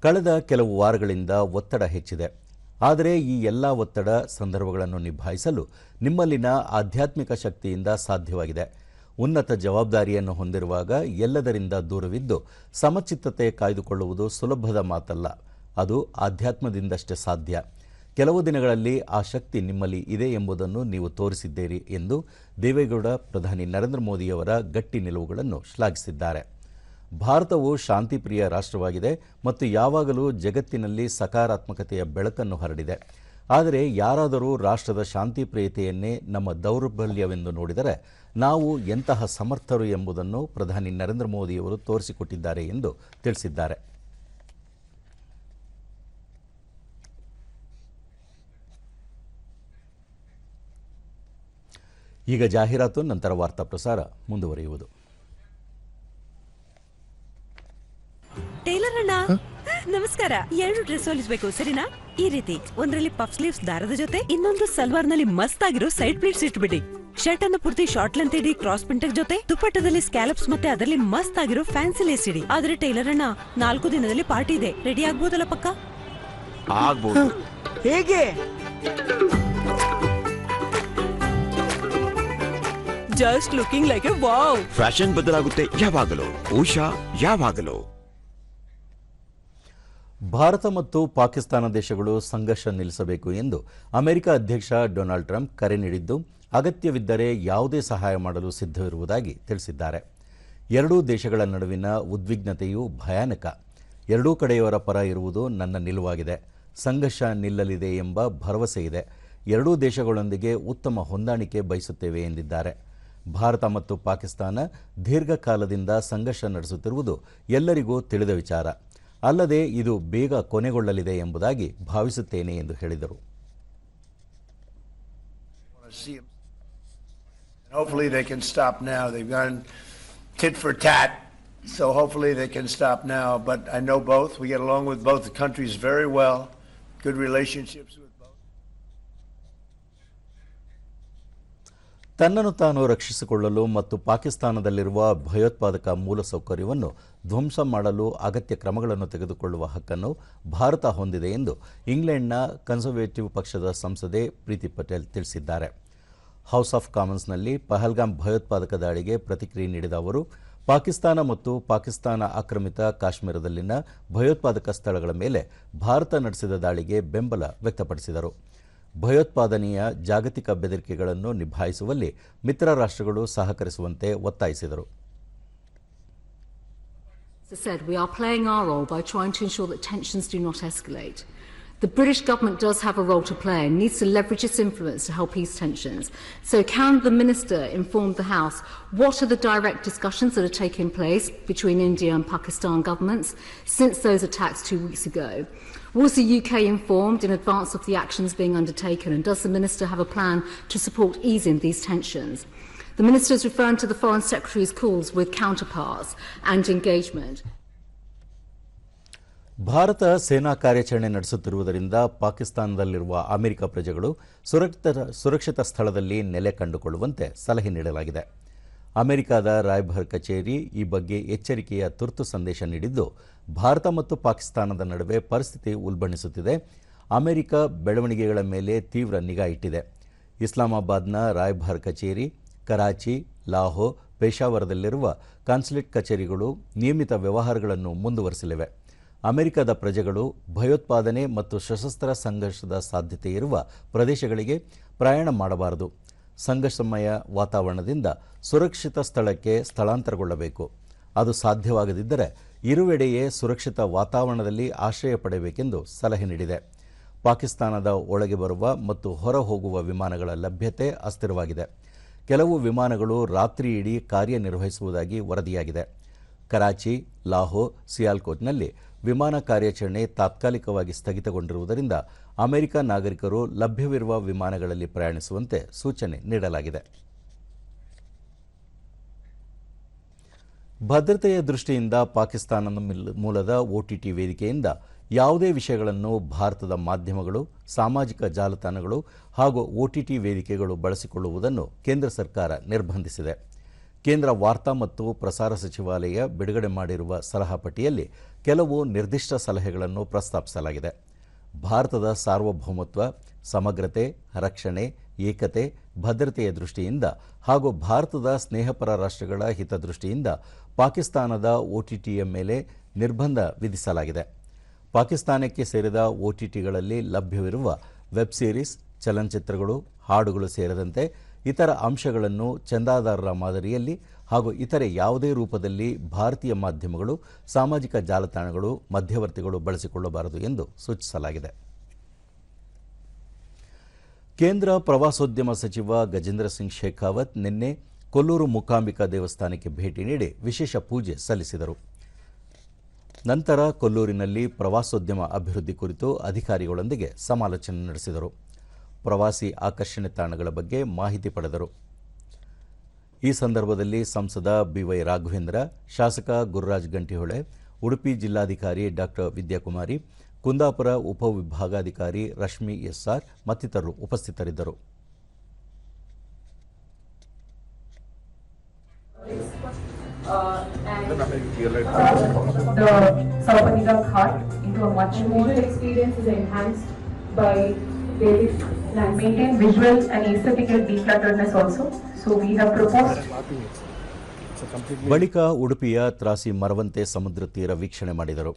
ಕಳೆದ ಕೆಲವು ವಾರಗಳಿಂದ ಒತ್ತಡ ಹೆಚ್ಚಿದೆ. ಆದರೆ ಈ ಎಲ್ಲ ಒತ್ತಡ ಸಂದರ್ಭಗಳನ್ನು ನಿಭಾಯಿಸಲು ನಿಮ್ಮಲ್ಲಿನ ಆಧ್ಯಾತ್ಮಿಕ ಶಕ್ತಿಯಿಂದ ಸಾಧ್ಯವಾಗಿದೆ. ಉನ್ನತ ಜವಾಬ್ದಾರಿಯನ್ನು ಹೊಂದಿರುವಾಗ ಎಲ್ಲದರಿಂದ ದೂರವಿದ್ದು ಸಮಚಿತ್ತತೆ ಕಾಯ್ದುಕೊಳ್ಳುವುದು ಸುಲಭದ ಮಾತಲ್ಲ. ಅದು ಆಧ್ಯಾತ್ಮದಿಂದಷ್ಟೇ ಸಾಧ್ಯ. ಕೆಲವು ದಿನಗಳಲ್ಲಿ ಆ ಶಕ್ತಿ ನಿಮ್ಮಲ್ಲಿ ಇದೆ ಎಂಬುದನ್ನು ನೀವು ತೋರಿಸಿದ್ದೀರಿ ಎಂದು ದೇವೇಗೌಡ ಪ್ರಧಾನಿ ನರೇಂದ್ರ ಮೋದಿಯವರ ಗಟ್ಟಿ ನಿಲುವುಗಳನ್ನು ಶ್ಲಾಘಿಸಿದ್ದಾರೆ. ಭಾರತವು ಶಾಂತಿಪ್ರಿಯ ರಾಷ್ಟ್ರವಾಗಿದೆ ಮತ್ತು ಯಾವಾಗಲೂ ಜಗತ್ತಿನಲ್ಲಿ ಸಕಾರಾತ್ಮಕತೆಯ ಬೆಳಕನ್ನು ಹರಡಿದೆ. ಆದರೆ ಯಾರಾದರೂ ರಾಷ್ಟ್ರದ ಶಾಂತಿಪ್ರಿಯತೆಯನ್ನೇ ನಮ್ಮ ದೌರ್ಬಲ್ಯವೆಂದು ನೋಡಿದರೆ ನಾವು ಎಂತಹ ಸಮರ್ಥರು ಎಂಬುದನ್ನು ಪ್ರಧಾನಿ ನರೇಂದ್ರ ಮೋದಿಯವರು ತೋರಿಸಿಕೊಟ್ಟಿದ್ದಾರೆ ಎಂದು ತಿಳಿಸಿದ್ದಾರೆ. ಈಗ ಜಾಹೀರಾತು, ನಂತರ ವಾರ್ತಾ ಪ್ರಸಾರ ಮುಂದುವರಿಯುವುದು. ಟೈಲರ್ ಅಣ್ಣ ನಮಸ್ಕಾರ. 2 ಡ್ರೆಸ್ ಹೊಲಿಸಬೇಕು, ಸರಿನಾ? ಈ ರೀತಿ ಒಂದರಲ್ಲಿ ಪಫ್ ಸ್ಲೀವ್ಸ್ ದಾರದ ಜೊತೆ, ಇನ್ನೊಂದು ಸಲ್ವಾರ್ ನಲ್ಲಿ ಮಸ್ತ್ ಆಗಿರೋ ಸೈಡ್ ಪ್ಲೀಟ್ಸ್ ಇಟ್ಬಿಡಿ. ಶರ್ಟ್ ಅನ್ನು ಪೂರ್ತಿ ಶಾರ್ಟ್ ಲೆಂತ್ ಇಡಿ, ಕ್ರಾಸ್ ಪ್ರಿಂಟರ್ ಜೊತೆ ದುಪ್ಪಟ್ಟದಲ್ಲಿ ಸ್ಕ್ಯಾಲಪ್ಸ್ ಮತ್ತೆ ಅದರಲ್ಲಿ ಮಸ್ತ್ ಆಗಿರೋ ಫ್ಯಾನ್ಸಿ ಲೇಸ್ ಇಡಿ. ಆದ್ರೆ ಟೈಲರ್ ಅಣ್ಣ 4 ದಿನದಲ್ಲಿ ಪಾರ್ಟಿ ಇದೆ, ರೆಡಿ ಆಗ್ಬೋದಲ್ಲ? ಪಕ್ಕ ಆಗ್ಬೋದು. ಹೇಗೆ? Just looking like a wow. Fashion ಬದಲಾಗುತ್ತೆ ಯಾವಾಗಲೂ. ಉಷಾ ಯಾವಾಗಲೂ. ಭಾರತ ಮತ್ತು ಪಾಕಿಸ್ತಾನ ದೇಶಗಳು ಸಂಘರ್ಷ ನಿಲ್ಲಿಸಬೇಕು ಎಂದು ಅಮೆರಿಕ ಅಧ್ಯಕ್ಷ ಡೊನಾಲ್ಡ್ ಟ್ರಂಪ್ ಕರೆ ನೀಡಿದ್ದು, ಅಗತ್ಯವಿದ್ದರೆ ಯಾವುದೇ ಸಹಾಯ ಮಾಡಲು ಸಿದ್ಧವಿರುವುದಾಗಿ ತಿಳಿಸಿದ್ದಾರೆ. ಎರಡೂ ದೇಶಗಳ ನಡುವಿನ ಉದ್ವಿಗ್ನತೆಯು ಭಯಾನಕ. ಎರಡೂ ಕಡೆಯವರ ಪರ ಇರುವುದು ನನ್ನ ನಿಲುವಾಗಿದೆ. ಸಂಘರ್ಷ ನಿಲ್ಲಲಿದೆ ಎಂಬ ಭರವಸೆ ಇದೆ. ಎರಡೂ ದೇಶಗಳೊಂದಿಗೆ ಉತ್ತಮ ಹೊಂದಾಣಿಕೆ ಬಯಸುತ್ತೇವೆ ಎಂದಿದ್ದಾರೆ. ಭಾರತ ಮತ್ತು ಪಾಕಿಸ್ತಾನ ದೀರ್ಘಕಾಲದಿಂದ ಸಂಘರ್ಷ ನಡೆಸುತ್ತಿರುವುದು ಎಲ್ಲರಿಗೂ ತಿಳಿದ ವಿಚಾರ. ಅಲ್ಲದೆ ಇದು ಬೇಗ ಕೊನೆಗೊಳ್ಳಲಿದೆ ಎಂಬುದಾಗಿ ಭಾವಿಸುತ್ತೇನೆ ಎಂದು ಹೇಳಿದರು. Hopefully they can stop now. They've gone tit for tat, so hopefully they can stop now. But I know both. We get along with both the countries very well. Good relationships with both. ತನ್ನನ್ನು ತಾನು ರಕ್ಷಿಸಿಕೊಳ್ಳಲು ಮತ್ತು ಪಾಕಿಸ್ತಾನದಲ್ಲಿರುವ ಭಯೋತ್ಪಾದಕ ಮೂಲಸೌಕರ್ಯವನ್ನು ಧ್ವಂಸ ಮಾಡಲು ಅಗತ್ಯ ಕ್ರಮಗಳನ್ನು ತೆಗೆದುಕೊಳ್ಳುವ ಹಕ್ಕನ್ನು ಭಾರತ ಹೊಂದಿದೆ ಎಂದು ಇಂಗ್ಲೆಂಡ್ನ ಕನ್ಸರ್ವೇಟಿವ್ ಪಕ್ಷದ ಸಂಸದೆ ಪ್ರೀತಿ ಪಟೇಲ್ ತಿಳಿಸಿದ್ದಾರೆ. ಹೌಸ್ ಆಫ್ ಕಾಮನ್ಸ್ನಲ್ಲಿ ಪಹಲ್ಗಾಮ್ ಭಯೋತ್ಪಾದಕ ದಾಳಿಗೆ ಪ್ರತಿಕ್ರಿಯೆ ನೀಡಿದ ಅವರು, ಪಾಕಿಸ್ತಾನ ಮತ್ತು ಪಾಕಿಸ್ತಾನ ಆಕ್ರಮಿತ ಕಾಶ್ಮೀರದಲ್ಲಿನ ಭಯೋತ್ಪಾದಕ ಸ್ಥಳಗಳ ಮೇಲೆ ಭಾರತ ನಡೆಸಿದ ದಾಳಿಗೆ ಬೆಂಬಲ ವ್ಯಕ್ತಪಡಿಸಿದರು. ಭಯೋತ್ಪಾದನೆಯ ಜಾಗತಿಕ ಬೆದರಿಕೆಗಳನ್ನು ನಿಭಾಯಿಸುವಲ್ಲಿ ಮಿತ್ರ ರಾಷ್ಟ್ರಗಳು ಸಹಕರಿಸುವಂತೆ ಒತ್ತಾಯಿಸಿದರು. As I said, we are playing our role by trying to ensure that tensions do not escalate. The British government does have a role to play and needs to leverage its influence to help ease tensions. So can the Minister inform the House what are the direct discussions that are taking place between India and Pakistan governments since those attacks 2 weeks ago? Was the UK informed in advance of the actions being undertaken, and does the Minister have a plan to support easing these tensions? The Minister is referring to the Foreign Secretary's calls with counterparts and engagement. Bharat ಸೇನಾ ಕಾರ್ಯಾಚರಣೆ ನಡೆಸುತ್ತಿರುವುದರಿಂದ ಪಾಕಿಸ್ತಾನದಲ್ಲಿರುವ ಅಮೆರಿಕ ಪ್ರಜೆಗಳು ಸುರಕ್ಷಿತ ಸ್ಥಳದಲ್ಲಿ ನೆಲೆ ಕಂಡುಕೊಳ್ಳುವಂತೆ ಸಲಹೆ ನೀಡಲಾಗಿದೆ. ಅಮೆರಿಕದ ರಾಯಭಾರ ಕಚೇರಿ ಈ ಬಗ್ಗೆ ಎಚ್ಚರಿಕೆಯ ತುರ್ತು ಸಂದೇಶ ನೀಡಿದ್ದು, ಭಾರತ ಮತ್ತು ಪಾಕಿಸ್ತಾನದ ನಡುವೆ ಪರಿಸ್ಥಿತಿ ಉಲ್ಬಣಿಸುತ್ತಿದೆ. ಅಮೆರಿಕ ಬೆಳವಣಿಗೆಗಳ ಮೇಲೆ ತೀವ್ರ ನಿಗಾ ಇಟ್ಟಿದೆ. ಇಸ್ಲಾಮಾಬಾದ್ನ ರಾಯಭಾರ ಕಚೇರಿ, ಕರಾಚಿ, ಲಾಹೋರ್, ಪೇಶಾವರದಲ್ಲಿರುವ ಕಾನ್ಸುಲೇಟ್ ಕಚೇರಿಗಳು ನಿಯಮಿತ ವ್ಯವಹಾರಗಳನ್ನು ಮುಂದುವರಿಸಲಿವೆ. ಅಮೆರಿಕದ ಪ್ರಜೆಗಳು ಭಯೋತ್ಪಾದನೆ ಮತ್ತು ಸಶಸ್ತ್ರ ಸಂಘರ್ಷದ ಸಾಧ್ಯತೆ ಇರುವ ಪ್ರದೇಶಗಳಿಗೆ ಪ್ರಯಾಣ ಮಾಡಬಾರದು. ಸಂಘರ್ಷಮಯ ವಾತಾವರಣದಿಂದ ಸುರಕ್ಷಿತ ಸ್ಥಳಕ್ಕೆ ಸ್ಥಳಾಂತರಗೊಳ್ಳಬೇಕು. ಅದು ಸಾಧ್ಯವಾಗದಿದ್ದರೆ ಇರುವೆಡೆಯೇ ಸುರಕ್ಷಿತ ವಾತಾವರಣದಲ್ಲಿ ಆಶ್ರಯ ಪಡೆಯಬೇಕೆಂದು ಸಲಹೆ ನೀಡಿದೆ. ಪಾಕಿಸ್ತಾನದ ಒಳಗೆ ಬರುವ ಮತ್ತು ಹೊರ ಹೋಗುವ ವಿಮಾನಗಳ ಲಭ್ಯತೆ ಅಸ್ಥಿರವಾಗಿದೆ. ಕೆಲವು ವಿಮಾನಗಳು ರಾತ್ರಿ ಇಡೀ ಕಾರ್ಯನಿರ್ವಹಿಸುವುದಾಗಿ ವರದಿಯಾಗಿದೆ. ಕರಾಚಿ, ಲಾಹೋರ್, ಸಿಯಾಲ್ಕೋಟ್ನಲ್ಲಿ ವಿಮಾನ ಕಾರ್ಯಾಚರಣೆ ತಾತ್ಕಾಲಿಕವಾಗಿ ಸ್ಥಗಿತಗೊಂಡಿರುವುದರಿಂದ ಅಮೆರಿಕ ನಾಗರಿಕರು ಲಭ್ಯವಿರುವ ವಿಮಾನಗಳಲ್ಲಿ ಪ್ರಯಾಣಿಸುವಂತೆ ಸೂಚನೆ ನೀಡಲಾಗಿದೆ. ಭದ್ರತೆಯ ದೃಷ್ಟಿಯಿಂದ ಪಾಕಿಸ್ತಾನದ ಮೂಲದ OTT ವೇದಿಕೆಯಿಂದ ಯಾವುದೇ ವಿಷಯಗಳನ್ನು ಭಾರತದ ಮಾಧ್ಯಮಗಳು, ಸಾಮಾಜಿಕ ಜಾಲತಾಣಗಳು ಹಾಗೂ OTT ವೇದಿಕೆಗಳು ಬಳಸಿಕೊಳ್ಳುವುದನ್ನು ಕೇಂದ್ರ ಸರ್ಕಾರ ನಿರ್ಬಂಧಿಸಿದೆ. ಕೇಂದ್ರ ವಾರ್ತಾ ಮತ್ತು ಪ್ರಸಾರ ಸಚಿವಾಲಯ ಬಿಡುಗಡೆ ಮಾಡಿರುವ ಸಲಹಾ ಪಟ್ಟಿಯಲ್ಲಿ ಕೆಲವು ನಿರ್ದಿಷ್ಟ ಸಲಹೆಗಳನ್ನು ಪ್ರಸ್ತಾಪಿಸಲಾಗಿದೆ. ಭಾರತದ ಸಾರ್ವಭೌಮತ್ವ, ಸಮಗ್ರತೆ, ರಕ್ಷಣೆ, ಏಕತೆ, ಭದ್ರತೆಯ ದೃಷ್ಟಿಯಿಂದ ಹಾಗೂ ಭಾರತದ ಸ್ನೇಹಪರ ರಾಷ್ಟ್ರಗಳ ಹಿತದೃಷ್ಟಿಯಿಂದ ಪಾಕಿಸ್ತಾನದ OTTಯ ಮೇಲೆ ನಿರ್ಬಂಧ ವಿಧಿಸಲಾಗಿದೆ. ಪಾಕಿಸ್ತಾನಕ್ಕೆ ಸೇರಿದ OTTಗಳಲ್ಲಿ ಲಭ್ಯವಿರುವ ವೆಬ್ ಸೀರೀಸ್, ಚಲನಚಿತ್ರಗಳು, ಹಾಡುಗಳು ಸೇರಿದಂತೆ ಇತರ ಅಂಶಗಳನ್ನು ಚಂದಾದಾರರ ಮಾದರಿಯಲ್ಲಿ ಹಾಗೂ ಇತರೆ ಯಾವುದೇ ರೂಪದಲ್ಲಿ ಭಾರತೀಯ ಮಾಧ್ಯಮಗಳು, ಸಾಮಾಜಿಕ ಜಾಲತಾಣಗಳು, ಮಧ್ಯವರ್ತಿಗಳು ಬಳಸಿಕೊಳ್ಳಬಾರದು ಎಂದು ಸೂಚಿಸಲಾಗಿದೆ. ಕೇಂದ್ರ ಪ್ರವಾಸೋದ್ಯಮ ಸಚಿವ ಗಜೇಂದ್ರ ಸಿಂಗ್ ಶೇಖಾವತ್ ನಿನ್ನೆ ಕೊಲ್ಲೂರು ಮೂಕಾಂಬಿಕಾ ದೇವಸ್ಥಾನಕ್ಕೆ ಭೇಟಿ ನೀಡಿ ವಿಶೇಷ ಪೂಜೆ ಸಲ್ಲಿಸಿದರು. ನಂತರ ಕೊಲ್ಲೂರಿನಲ್ಲಿ ಪ್ರವಾಸೋದ್ಯಮ ಅಭಿವೃದ್ಧಿ ಕುರಿತು ಅಧಿಕಾರಿಗಳೊಂದಿಗೆ ಸಮಾಲೋಚನೆ ನಡೆಸಿದರು. ಪ್ರವಾಸಿ ಆಕರ್ಷಣೆ ತಾಣಗಳ ಬಗ್ಗೆ ಮಾಹಿತಿ ಪಡೆದರು. ಈ ಸಂದರ್ಭದಲ್ಲಿ ಸಂಸದ ಬಿವೈ ರಾಘವೇಂದ್ರ, ಶಾಸಕ ಗುರುರಾಜ್ ಗಂಟಿಹೊಳೆ, ಉಡುಪಿ ಜಿಲ್ಲಾಧಿಕಾರಿ ಡಾಕ್ಟರ್ ವಿದ್ಯಾಕುಮಾರಿ, ಕುಂದಾಪುರ ಉಪವಿಭಾಗಾಧಿಕಾರಿ ರಶ್ಮಿ ಎಸ್ಆರ್ ಮತ್ತಿತರರು ಉಪಸ್ಥಿತರಿದ್ದರು. the Sarvaniga Ghat into a much more experience is enhanced by various and maintain visual and aesthetical declutteredness also. So we have proposed. ಬಳಿಕ ಉಡುಪಿಯ ತ್ರಾಸಿ ಮರವಂತೆ ಸಮುದ್ರ ತೀರ ವೀಕ್ಷಣೆ ಮಾಡಿದರು.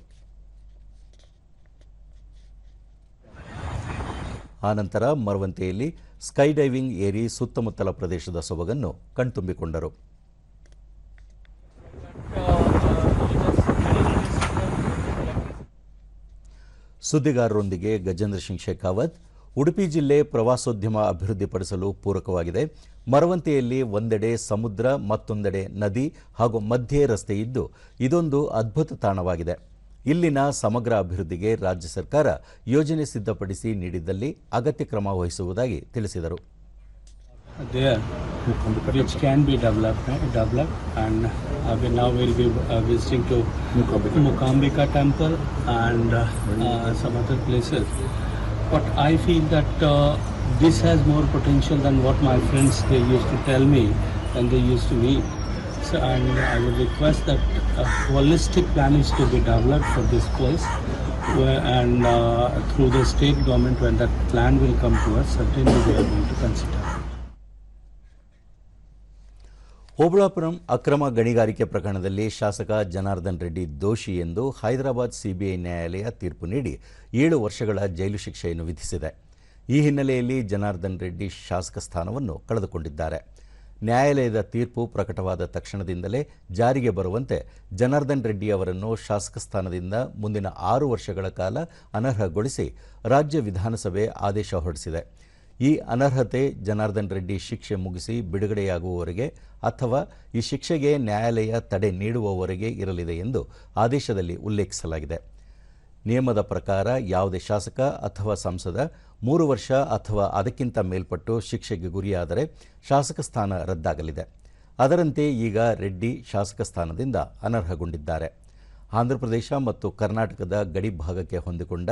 ಆನಂತರ ಮರವಂತೆಯಲ್ಲಿ ಸ್ಕೈ ಡೈವಿಂಗ್ ಏರಿ ಸುತ್ತಮುತ್ತಲ ಪ್ರದೇಶದ ಸೊಬಗನ್ನು ಕಣ್ತುಂಬಿಕೊಂಡರು. ಸುದ್ದಿಗಾರರೊಂದಿಗೆ ಗಜೇಂದ್ರ ಸಿಂಗ್ ಶೇಖಾವತ್, ಉಡುಪಿ ಜಿಲ್ಲೆ ಪ್ರವಾಸೋದ್ಯಮ ಅಭಿವೃದ್ಧಿಪಡಿಸಲು ಪೂರಕವಾಗಿದೆ. ಮರವಂತೆಯಲ್ಲಿ ಒಂದೆಡೆ ಸಮುದ್ರ, ಮತ್ತೊಂದೆಡೆ ನದಿ ಹಾಗೂ ಮಧ್ಯೆ ರಸ್ತೆ ಇದ್ದು ಇದೊಂದು ಅದ್ಭುತ ತಾಣವಾಗಿದೆ. ಇಲ್ಲಿನ ಸಮಗ್ರ ಅಭಿವೃದ್ಧಿಗೆ ರಾಜ್ಯ ಸರ್ಕಾರ ಯೋಜನೆ ಸಿದ್ಧಪಡಿಸಿ ನೀಡಿದ್ದಲ್ಲಿ ಅಗತ್ಯ ಕ್ರಮ ವಹಿಸುವುದಾಗಿ ತಿಳಿಸಿದರು. There, which can be developed, and now we'll be visiting to Mukambika temple and some other places. But I feel that this has more potential than what my friends they used to tell me when they used to meet. So, and I would request that a holistic plan is to be developed for this place, and through the state government, when that plan will come to us, certainly we are going to consider. Obulapuram ಅಕ್ರಮ ಗಣಿಗಾರಿಕೆ ಪ್ರಕರಣದಲ್ಲಿ ಶಾಸಕ ಜನಾರ್ದನ್ ರೆಡ್ಡಿ ದೋಷಿ ಎಂದು ಹೈದರಾಬಾದ್ ಸಿಬಿಐ ನ್ಯಾಯಾಲಯ ತೀರ್ಪು ನೀಡಿ 7 ವರ್ಷಗಳ ಜೈಲು ಶಿಕ್ಷೆಯನ್ನು ವಿಧಿಸಿದೆ. ಈ ಹಿನ್ನೆಲೆಯಲ್ಲಿ ಜನಾರ್ದನ್ ರೆಡ್ಡಿ ಶಾಸಕ ಸ್ಥಾನವನ್ನು ಕಳೆದುಕೊಂಡಿದ್ದಾರೆ. ನ್ಯಾಯಾಲಯದ ತೀರ್ಪು ಪ್ರಕಟವಾದ ತಕ್ಷಣದಿಂದಲೇ ಜಾರಿಗೆ ಬರುವಂತೆ ಜನಾರ್ದನ್ ರೆಡ್ಡಿ ಅವರನ್ನು ಶಾಸಕ ಸ್ಥಾನದಿಂದ ಮುಂದಿನ 6 ವರ್ಷಗಳ ಕಾಲ ಅನರ್ಹಗೊಳಿಸಿ ರಾಜ್ಯ ವಿಧಾನಸಭೆ ಆದೇಶ ಹೊರಡಿಸಿದೆ. ಈ ಅನರ್ಹತೆ ಜನಾರ್ದನ್ ರೆಡ್ಡಿ ಶಿಕ್ಷೆ ಮುಗಿಸಿ ಬಿಡುಗಡೆಯಾಗುವವರೆಗೆ ಅಥವಾ ಈ ಶಿಕ್ಷೆಗೆ ನ್ಯಾಯಾಲಯ ತಡೆ ನೀಡುವವರೆಗೆ ಇರಲಿದೆ ಎಂದು ಆದೇಶದಲ್ಲಿ ಉಲ್ಲೇಖಿಸಲಾಗಿದೆ. ನಿಯಮದ ಪ್ರಕಾರ ಯಾವುದೇ ಶಾಸಕ ಅಥವಾ ಸಂಸದ 3 ವರ್ಷ ಅಥವಾ ಅದಕ್ಕಿಂತ ಮೇಲ್ಪಟ್ಟು ಶಿಕ್ಷೆಗೆ ಗುರಿಯಾದರೆ ಶಾಸಕ ಸ್ಥಾನ ರದ್ದಾಗಲಿದೆ. ಅದರಂತೆ ಈಗ ರೆಡ್ಡಿ ಶಾಸಕ ಸ್ಥಾನದಿಂದ ಅನರ್ಹಗೊಂಡಿದ್ದಾರೆ. ಆಂಧ್ರಪ್ರದೇಶ ಮತ್ತು ಕರ್ನಾಟಕದ ಗಡಿ ಭಾಗಕ್ಕೆ ಹೊಂದಿಕೊಂಡ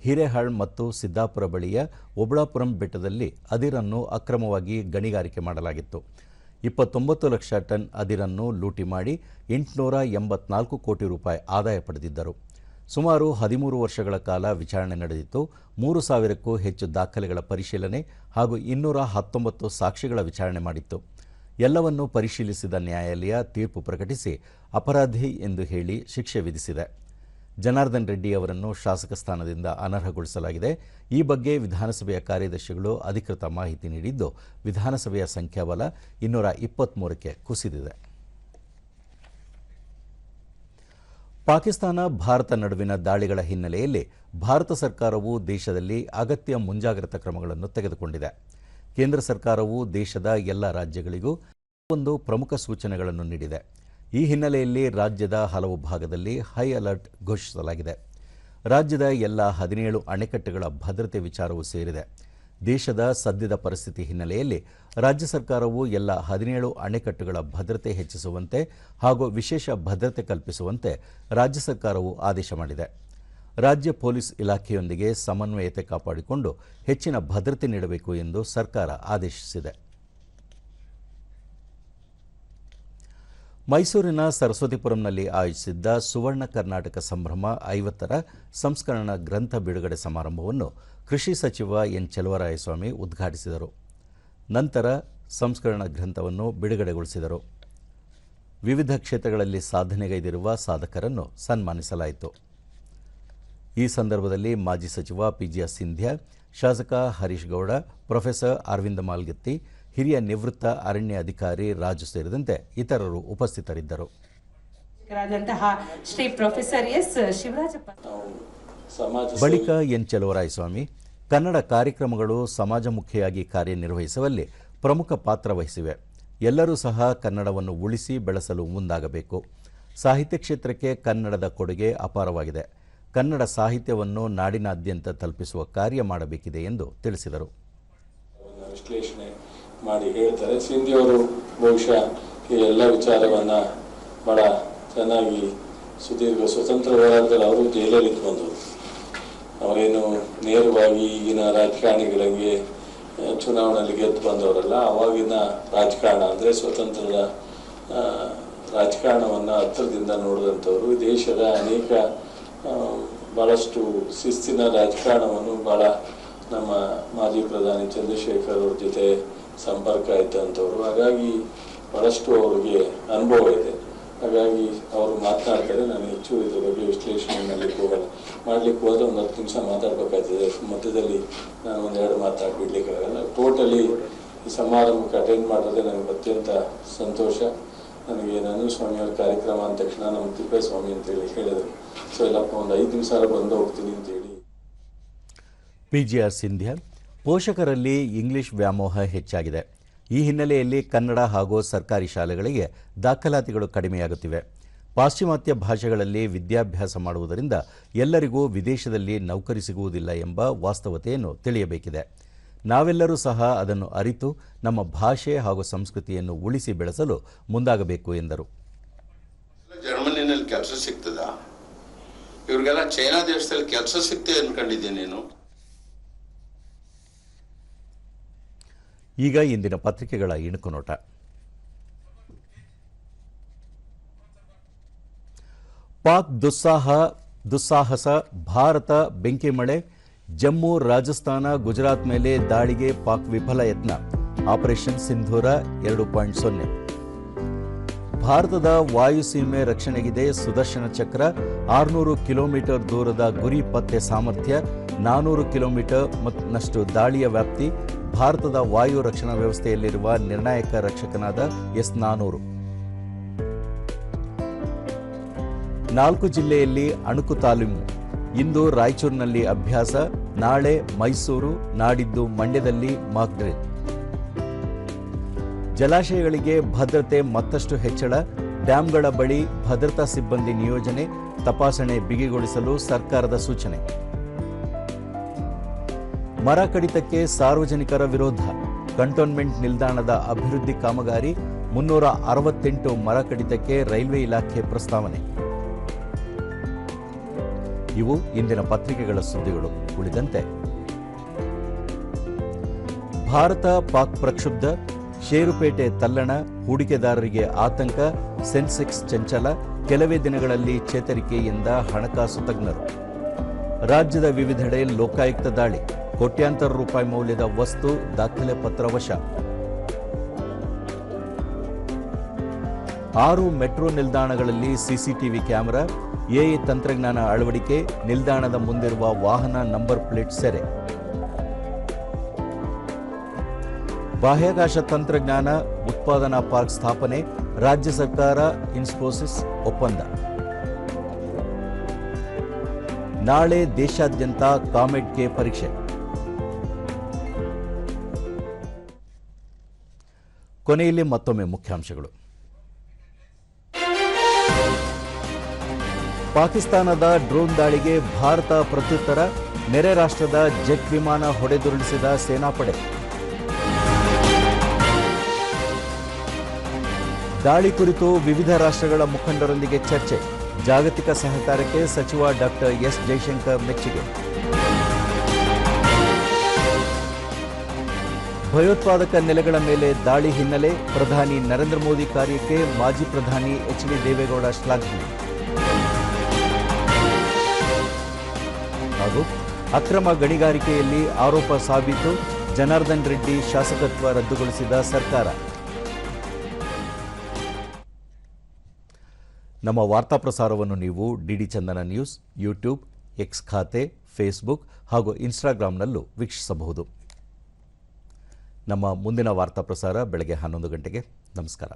ಹಿರೇಹಾಳ್ ಮತ್ತು ಸಿದ್ದಾಪುರ ಬಳಿಯ ಓಬಳಾಪುರಂ ಬೆಟ್ಟದಲ್ಲಿ ಅದಿರನ್ನು ಅಕ್ರಮವಾಗಿ ಗಣಿಗಾರಿಕೆ ಮಾಡಲಾಗಿತ್ತು. 29 ಲಕ್ಷ ಟನ್ ಅದಿರನ್ನು ಲೂಟಿ ಮಾಡಿ 884 ಕೋಟಿ ರೂಪಾಯಿ ಆದಾಯ ಪಡೆದಿದ್ದರು. ಸುಮಾರು 13 ವರ್ಷಗಳ ಕಾಲ ವಿಚಾರಣೆ ನಡೆದಿತ್ತು. 3,000ಕ್ಕೂ ಹೆಚ್ಚು ದಾಖಲೆಗಳ ಪರಿಶೀಲನೆ ಹಾಗೂ 219 ಸಾಕ್ಷಿಗಳ ವಿಚಾರಣೆ ಮಾಡಿತ್ತು. ಎಲ್ಲವನ್ನೂ ಪರಿಶೀಲಿಸಿದ ನ್ಯಾಯಾಲಯ ತೀರ್ಪು ಪ್ರಕಟಿಸಿ ಅಪರಾಧಿ ಎಂದು ಹೇಳಿ ಶಿಕ್ಷೆ ವಿಧಿಸಿದೆ. ಜನಾರ್ದನ್ ರೆಡ್ಡಿ ಅವರನ್ನು ಶಾಸಕ ಸ್ಥಾನದಿಂದ ಅನರ್ಹಗೊಳಿಸಲಾಗಿದೆ. ಈ ಬಗ್ಗೆ ವಿಧಾನಸಭೆಯ ಕಾರ್ಯದರ್ಶಿಗಳು ಅಧಿಕೃತ ಮಾಹಿತಿ ನೀಡಿದ್ದು ವಿಧಾನಸಭೆಯ ಸಂಖ್ಯಾಬಲ 223ಕ್ಕೆ ಕುಸಿದಿದೆ. ಪಾಕಿಸ್ತಾನ ಭಾರತ ನಡುವಿನ ದಾಳಿಗಳ ಹಿನ್ನೆಲೆಯಲ್ಲಿ ಭಾರತ ಸರ್ಕಾರವು ದೇಶದಲ್ಲಿ ಅಗತ್ಯ ಮುಂಜಾಗ್ರತಾ ಕ್ರಮಗಳನ್ನು ತೆಗೆದುಕೊಂಡಿದೆ. ಕೇಂದ್ರ ಸರ್ಕಾರವು ದೇಶದ ಎಲ್ಲ ರಾಜ್ಯಗಳಿಗೂ ಒಂದು ಪ್ರಮುಖ ಸೂಚನೆಗಳನ್ನು ನೀಡಿದೆ. ಈ ಹಿನ್ನೆಲೆಯಲ್ಲಿ ರಾಜ್ಯದ ಹಲವು ಭಾಗದಲ್ಲಿ ಹೈ ಅಲರ್ಟ್ ಘೋಷಿಸಲಾಗಿದೆ. ರಾಜ್ಯದ ಎಲ್ಲ 17 ಅಣೆಕಟ್ಟುಗಳ ಭದ್ರತೆ ವಿಚಾರವೂ ಸೇರಿದೆ. ದೇಶದ ಸದ್ಯದ ಪರಿಸ್ಥಿತಿ ಹಿನ್ನೆಲೆಯಲ್ಲಿ ರಾಜ್ಯ ಸರ್ಕಾರವು ಎಲ್ಲ 17 ಅಣೆಕಟ್ಟುಗಳ ಭದ್ರತೆ ಹೆಚ್ಚಿಸುವಂತೆ ಹಾಗೂ ವಿಶೇಷ ಭದ್ರತೆ ಕಲ್ಪಿಸುವಂತೆ ರಾಜ್ಯ ಸರ್ಕಾರವು ಆದೇಶ ಮಾಡಿದೆ. ರಾಜ್ಯ ಪೊಲೀಸ್ ಇಲಾಖೆಯೊಂದಿಗೆ ಸಮನ್ವಯತೆ ಕಾಪಾಡಿಕೊಂಡು ಹೆಚ್ಚಿನ ಭದ್ರತೆ ನೀಡಬೇಕು ಎಂದು ಸರ್ಕಾರ ಆದೇಶಿಸಿದೆ. ಮೈಸೂರಿನ ಸರಸ್ವತಿಪುರಂನಲ್ಲಿ ಆಯೋಜಿಸಿದ್ದ ಸುವರ್ಣ ಕರ್ನಾಟಕ ಸಂಭ್ರಮ 50ರ ಸಂಸ್ಕರಣ ಗ್ರಂಥ ಬಿಡುಗಡೆ ಸಮಾರಂಭವನ್ನು ಕೃಷಿ ಸಚಿವ ಎನ್ ಚೆಲುವರಾಯಸ್ವಾಮಿ ಉದ್ಘಾಟಿಸಿದರು. ನಂತರ ಸಂಸ್ಕರಣ ಗ್ರಂಥವನ್ನು ಬಿಡುಗಡೆಗೊಳಿಸಿದರು. ವಿವಿಧ ಕ್ಷೇತ್ರಗಳಲ್ಲಿ ಸಾಧನೆಗೈದಿರುವ ಸಾಧಕರನ್ನು ಸನ್ಮಾನಿಸಲಾಯಿತು. ಈ ಸಂದರ್ಭದಲ್ಲಿ ಮಾಜಿ ಸಚಿವ ಪಿಜಿಆರ್ ಸಿಂಧ್ಯಾ, ಶಾಸಕ ಹರೀಶ್ ಗೌಡ, ಪ್ರೊಫೆಸರ್ ಅರವಿಂದ ಮಾಲ್ಗತ್ತಿ, ಹಿರಿಯ ನಿವೃತ್ತ ಅರಣ್ಯ ಅಧಿಕಾರಿ ರಾಜು ಸೇರಿದಂತೆ ಇತರರು ಉಪಸ್ಥಿತರಿದ್ದರು. Shri professor S Shivarajappa. ಬಳಿಕ ಎನ್ ಚಲುವರಾಯಸ್ವಾಮಿ, ಕನ್ನಡ ಕಾರ್ಯಕ್ರಮಗಳು ಸಮಾಜಮುಖಿಯಾಗಿ ಕಾರ್ಯನಿರ್ವಹಿಸುವಲ್ಲಿ ಪ್ರಮುಖ ಪಾತ್ರ ವಹಿಸಿವೆ. ಎಲ್ಲರೂ ಸಹ ಕನ್ನಡವನ್ನು ಉಳಿಸಿ ಬೆಳೆಸಲು ಮುಂದಾಗಬೇಕು. ಸಾಹಿತ್ಯ ಕ್ಷೇತ್ರಕ್ಕೆ ಕನ್ನಡದ ಕೊಡುಗೆ ಅಪಾರವಾಗಿದೆ. ಕನ್ನಡ ಸಾಹಿತ್ಯವನ್ನು ನಾಡಿನಾದ್ಯಂತ ತಲುಪಿಸುವ ಕಾರ್ಯ ಮಾಡಬೇಕಿದೆ ಎಂದು ತಿಳಿಸಿದರು. ವಿಶ್ಲೇಷಣೆ ಮಾಡಿ ಹೇಳ್ತಾರೆ. ಸಿಂಧಿಯವರು ಬಹುಶಃ ಈ ಎಲ್ಲ ವಿಚಾರವನ್ನು ಬಹಳ ಚೆನ್ನಾಗಿ ಸುದೀರ್ಘ ಸ್ವತಂತ್ರ ಹೋರಾಟದಲ್ಲಿ ಅವರು ಜೈಲಲ್ಲಿ ಬಂದರು. ಅವರೇನು ನೇರವಾಗಿ ಈಗಿನ ರಾಜಕಾರಣಿಗಳಿಗೆ ಚುನಾವಣೆಯಲ್ಲಿ ಗೆದ್ದು ಬಂದವರಲ್ಲ. ಅವಾಗಿನ ರಾಜಕಾರಣ ಅಂದರೆ ಸ್ವತಂತ್ರದ ರಾಜಕಾರಣವನ್ನು ಹತ್ತಿರದಿಂದ ನೋಡಿದಂಥವ್ರು. ದೇಶದ ಅನೇಕ ಭಾಳಷ್ಟು ಶಿಸ್ತಿನ ರಾಜಕಾರಣವನ್ನು ಭಾಳ ನಮ್ಮ ಮಾಜಿ ಪ್ರಧಾನಿ ಚಂದ್ರಶೇಖರ್ ಅವ್ರ ಜೊತೆ ಸಂಪರ್ಕ ಇದ್ದಂಥವ್ರು. ಹಾಗಾಗಿ ಭಾಳಷ್ಟು ಅವ್ರಿಗೆ ಅನುಭವ ಇದೆ. ಹಾಗಾಗಿ ಅವರು ಮಾತನಾಡ್ತಾರೆ. ನಾನು ಹೆಚ್ಚು ಇದ್ರ ಬಗ್ಗೆ ವಿಶ್ಲೇಷಣೆ ಮಾಡಲಿಕ್ಕೆ ಹೋದರೆ ಒಂದು 10 ನಿಮಿಷ ಮಾತಾಡಬೇಕಾಗ್ತದೆ. ಮಧ್ಯದಲ್ಲಿ ನಾನು 1-2 ಮಾತಾಡ್ಬಿಡ್ಲಿಕ್ಕಾಗಲ್ಲ. ಟೋಟಲಿ ಈ ಸಮಾರಂಭಕ್ಕೆ ಅಟೆಂಡ್ ಮಾಡೋದೇ ನನಗೆ ಅತ್ಯಂತ ಸಂತೋಷ. ನನಗೆ ನಂಜು ಸ್ವಾಮಿಯವ್ರ ಕಾರ್ಯಕ್ರಮ ಅಂದ ತಕ್ಷಣ ನಮ್ಮ ತಿಪ್ಪೇಸ್ವಾಮಿ ಅಂತೇಳಿ ಹೇಳಿದರು. ಸೊ ಇಲ್ಲಪ್ಪ ಒಂದು 5 ನಿಮಿಷ ಬಂದು ಹೋಗ್ತೀನಿ ಅಂತೇಳಿ. PGR ಸಿಂಧ್ಯಾ, ಪೋಷಕರಲ್ಲಿ ಇಂಗ್ಲಿಷ್ ವ್ಯಾಮೋಹ ಹೆಚ್ಚಾಗಿದೆ. ಈ ಹಿನ್ನೆಲೆಯಲ್ಲಿ ಕನ್ನಡ ಹಾಗೂ ಸರ್ಕಾರಿ ಶಾಲೆಗಳಿಗೆ ದಾಖಲಾತಿಗಳು ಕಡಿಮೆಯಾಗುತ್ತಿವೆ. ಪಾಶ್ಚಿಮಾತ್ಯ ಭಾಷೆಗಳಲ್ಲಿ ವಿದ್ಯಾಭ್ಯಾಸ ಮಾಡುವುದರಿಂದ ಎಲ್ಲರಿಗೂ ವಿದೇಶದಲ್ಲಿ ನೌಕರಿ ಸಿಗುವುದಿಲ್ಲ ಎಂಬ ವಾಸ್ತವತೆಯನ್ನು ತಿಳಿಯಬೇಕಿದೆ. ನಾವೆಲ್ಲರೂ ಸಹ ಅದನ್ನು ಅರಿತು ನಮ್ಮ ಭಾಷೆ ಹಾಗೂ ಸಂಸ್ಕೃತಿಯನ್ನು ಉಳಿಸಿ ಬೆಳೆಸಲು ಮುಂದಾಗಬೇಕು ಎಂದರು. ಜರ್ಮನಿನಲ್ಲಿ ಕೆಲಸ ಸಿಗ್ತದ? ಇವ್ರಿಗೆಲ್ಲ ಚೈನಾ ದೇಶದಲ್ಲಿ ಕೆಲಸ ಸಿಗ್ತದೆ ಅನ್ಕೊಂಡಿದ್ದೀನಿ ನೀನು. ಈಗ ಇಂದಿನ ಪತ್ರಿಕೆಗಳ ಇಣುಕು ನೋಟ. ಪಾಕ್ ದುಸ್ಸಾಹಸ, ಭಾರತ ಬೆಂಕಿ ಮಳೆ, ಜಮ್ಮು, ರಾಜಸ್ಥಾನ, ಗುಜರಾತ್ ಮೇಲೆ ದಾಳಿಗೆ ಪಾಕ್ ವಿಫಲ ಯತ್ನ, ಆಪರೇಷನ್ ಸಿಂಧೂರ 2.0. ಭಾರತದ ವಾಯುಸೀಮೆ ರಕ್ಷಣೆಗಿದೆ ಸುದರ್ಶನ ಚಕ್ರ, 600 ಕಿಲೋಮೀಟರ್ ದೂರದ ಗುರಿ ಪತ್ತೆ ಸಾಮರ್ಥ್ಯ, 400 ಕಿಲೋಮೀಟರ್ ನಷ್ಟು ದಾಳಿಯ ವ್ಯಾಪ್ತಿ, ಭಾರತದ ವಾಯು ರಕ್ಷಣಾ ವ್ಯವಸ್ಥೆಯಲ್ಲಿರುವ ನಿರ್ಣಾಯಕ ರಕ್ಷಕನಾದ S-400. 4 ಜಿಲ್ಲೆಯಲ್ಲಿ ಅಣುಕು ತಾಲೀಮು. ಇಂದು ರಾಯಚೂರಿನಲ್ಲಿ ಅಭ್ಯಾಸ, ನಾಳೆ ಮೈಸೂರು, ನಾಡಿದ್ದು ಮಂಡ್ಯದಲ್ಲಿ ಮಾಕ್ ಡ್ರಿಲ್. ಜಲಾಶಯಗಳಿಗೆ ಭದ್ರತೆ ಮತ್ತಷ್ಟು ಹೆಚ್ಚಳ, ಡ್ಯಾಂಗಳ ಬಳಿ ಭದ್ರತಾ ಸಿಬ್ಬಂದಿ ನಿಯೋಜನೆ, ತಪಾಸಣೆ ಬಿಗಿಗೊಳಿಸಲು ಸರ್ಕಾರದ ಸೂಚನೆ. ಮರ ಕಡಿತಕ್ಕೆ ಸಾರ್ವಜನಿಕರ ವಿರೋಧ, ಕಂಟೋನ್ಮೆಂಟ್ ನಿಲ್ದಾಣದ ಅಭಿವೃದ್ಧಿ ಕಾಮಗಾರಿ, 368 ಮರ ಕಡಿತಕ್ಕೆ ರೈಲ್ವೆ ಇಲಾಖೆ ಪ್ರಸ್ತಾವನೆ. ಇವು ಇಂದಿನ ಪತ್ರಿಕೆಗಳ ಸುದ್ದಿಗಳು. ಉಳಿದಂತೆ ಭಾರತ ಪಾಕ್ ಪ್ರಕ್ಷುಬ್ಧ, ಷೇರುಪೇಟೆ ತಲ್ಲಣ, ಹೂಡಿಕೆದಾರರಿಗೆ ಆತಂಕ, ಸೆನ್ಸೆಕ್ಸ್ ಚಂಚಲ, ಕೆಲವೇ ದಿನಗಳಲ್ಲಿ ಚೇತರಿಕೆ ಎಂದ ಹಣಕಾಸು ತಜ್ಞರು. ರಾಜ್ಯದ ವಿವಿಧೆಡೆ ಲೋಕಾಯುಕ್ತ ದಾಳಿ, ಕೋಟ್ಯಾಂತರ ರೂಪಾಯಿ ಮೌಲ್ಯದ ವಸ್ತು, ದಾಖಲೆ ಪತ್ರ ವಶ. 6 ಮೆಟ್ರೋ ನಿಲ್ದಾಣಗಳಲ್ಲಿ ಸಿಸಿಟಿವಿ ಕ್ಯಾಮೆರಾ, ಎಐ ತಂತ್ರಜ್ಞಾನ ಅಳವಡಿಕೆ, ನಿಲ್ದಾಣದ ಮುಂದಿರುವ ವಾಹನ ನಂಬರ್ ಪ್ಲೇಟ್ ಸೆರೆ. ಬಾಹ್ಯಾಕಾಶ ತಂತ್ರಜ್ಞಾನ ಉತ್ಪಾದನಾ ಪಾರ್ಕ್ ಸ್ಥಾಪನೆ, ರಾಜ್ಯ ಸರ್ಕಾರ ಇನ್ಫೋಸಿಸ್ ಒಪ್ಪಂದ. ನಾಳೆ ದೇಶಾದ್ಯಂತ ಕಾಮೆಡ್ಗೆ ಪರೀಕ್ಷೆ. ಕೊನೆಯಲ್ಲಿ ಮತ್ತೊಮ್ಮೆ ಮುಖ್ಯಾಂಶಗಳು. ಪಾಕಿಸ್ತಾನದ ಡ್ರೋನ್ ದಾಳಿಗೆ ಭಾರತ ಪ್ರತ್ಯುತ್ತರ, ನೆರೆ ರಾಷ್ಟ್ರದ ಜೆಟ್ ವಿಮಾನ ಹೊಡೆದುರುಳಿಸಿದ ಸೇನಾಪಡೆ. ದಾಳಿ ಕುರಿತು ವಿವಿಧ ರಾಷ್ಟ್ರಗಳ ಮುಖಂಡರೊಂದಿಗೆ ಚರ್ಚೆ, ಜಾಗತಿಕ ಸಹಕಾರಕ್ಕೆ ಸಚಿವ ಡಾಕ್ಟರ್ ಎಸ್ ಜೈಶಂಕರ್ ಮೆಚ್ಚುಗೆ. ಭಯೋತ್ಪಾದಕ ನೆಲೆಗಳ ಮೇಲೆ ದಾಳಿ ಹಿನ್ನೆಲೆ ಪ್ರಧಾನಿ ನರೇಂದ್ರ ಮೋದಿ ಕಾರ್ಯಕ್ಕೆ ಮಾಜಿ ಪ್ರಧಾನಿ ಎಚ್ ಡಿ ದೇವೇಗೌಡ ಶ್ಲಾಘನೆ. ಹಾಗೂ ಅಕ್ರಮ ಗಣಿಗಾರಿಕೆಯಲ್ಲಿ ಆರೋಪ ಸಾಬೀತು, ಜನಾರ್ದನ್ ರೆಡ್ಡಿ ಶಾಸಕತ್ವ ರದ್ದುಗೊಳಿಸಿದ ಸರ್ಕಾರ. ನಮ್ಮ ವಾರ್ತಾ ಪ್ರಸಾರವನ್ನು ನೀವು ಡಿಡಿ ಚಂದನ ನ್ಯೂಸ್, ಯೂಟ್ಯೂಬ್, ಎಕ್ಸ್ ಖಾತೆ, ಫೇಸ್ಬುಕ್ ಹಾಗೂ ಇನ್ಸ್ಟಾಗ್ರಾಂನಲ್ಲೂ ವೀಕ್ಷಿಸಬಹುದು. ನಮ್ಮ ಮುಂದಿನ ವಾರ್ತಾ ಪ್ರಸಾರ ಬೆಳಗ್ಗೆ 11 ಗಂಟೆಗೆ. ನಮಸ್ಕಾರ.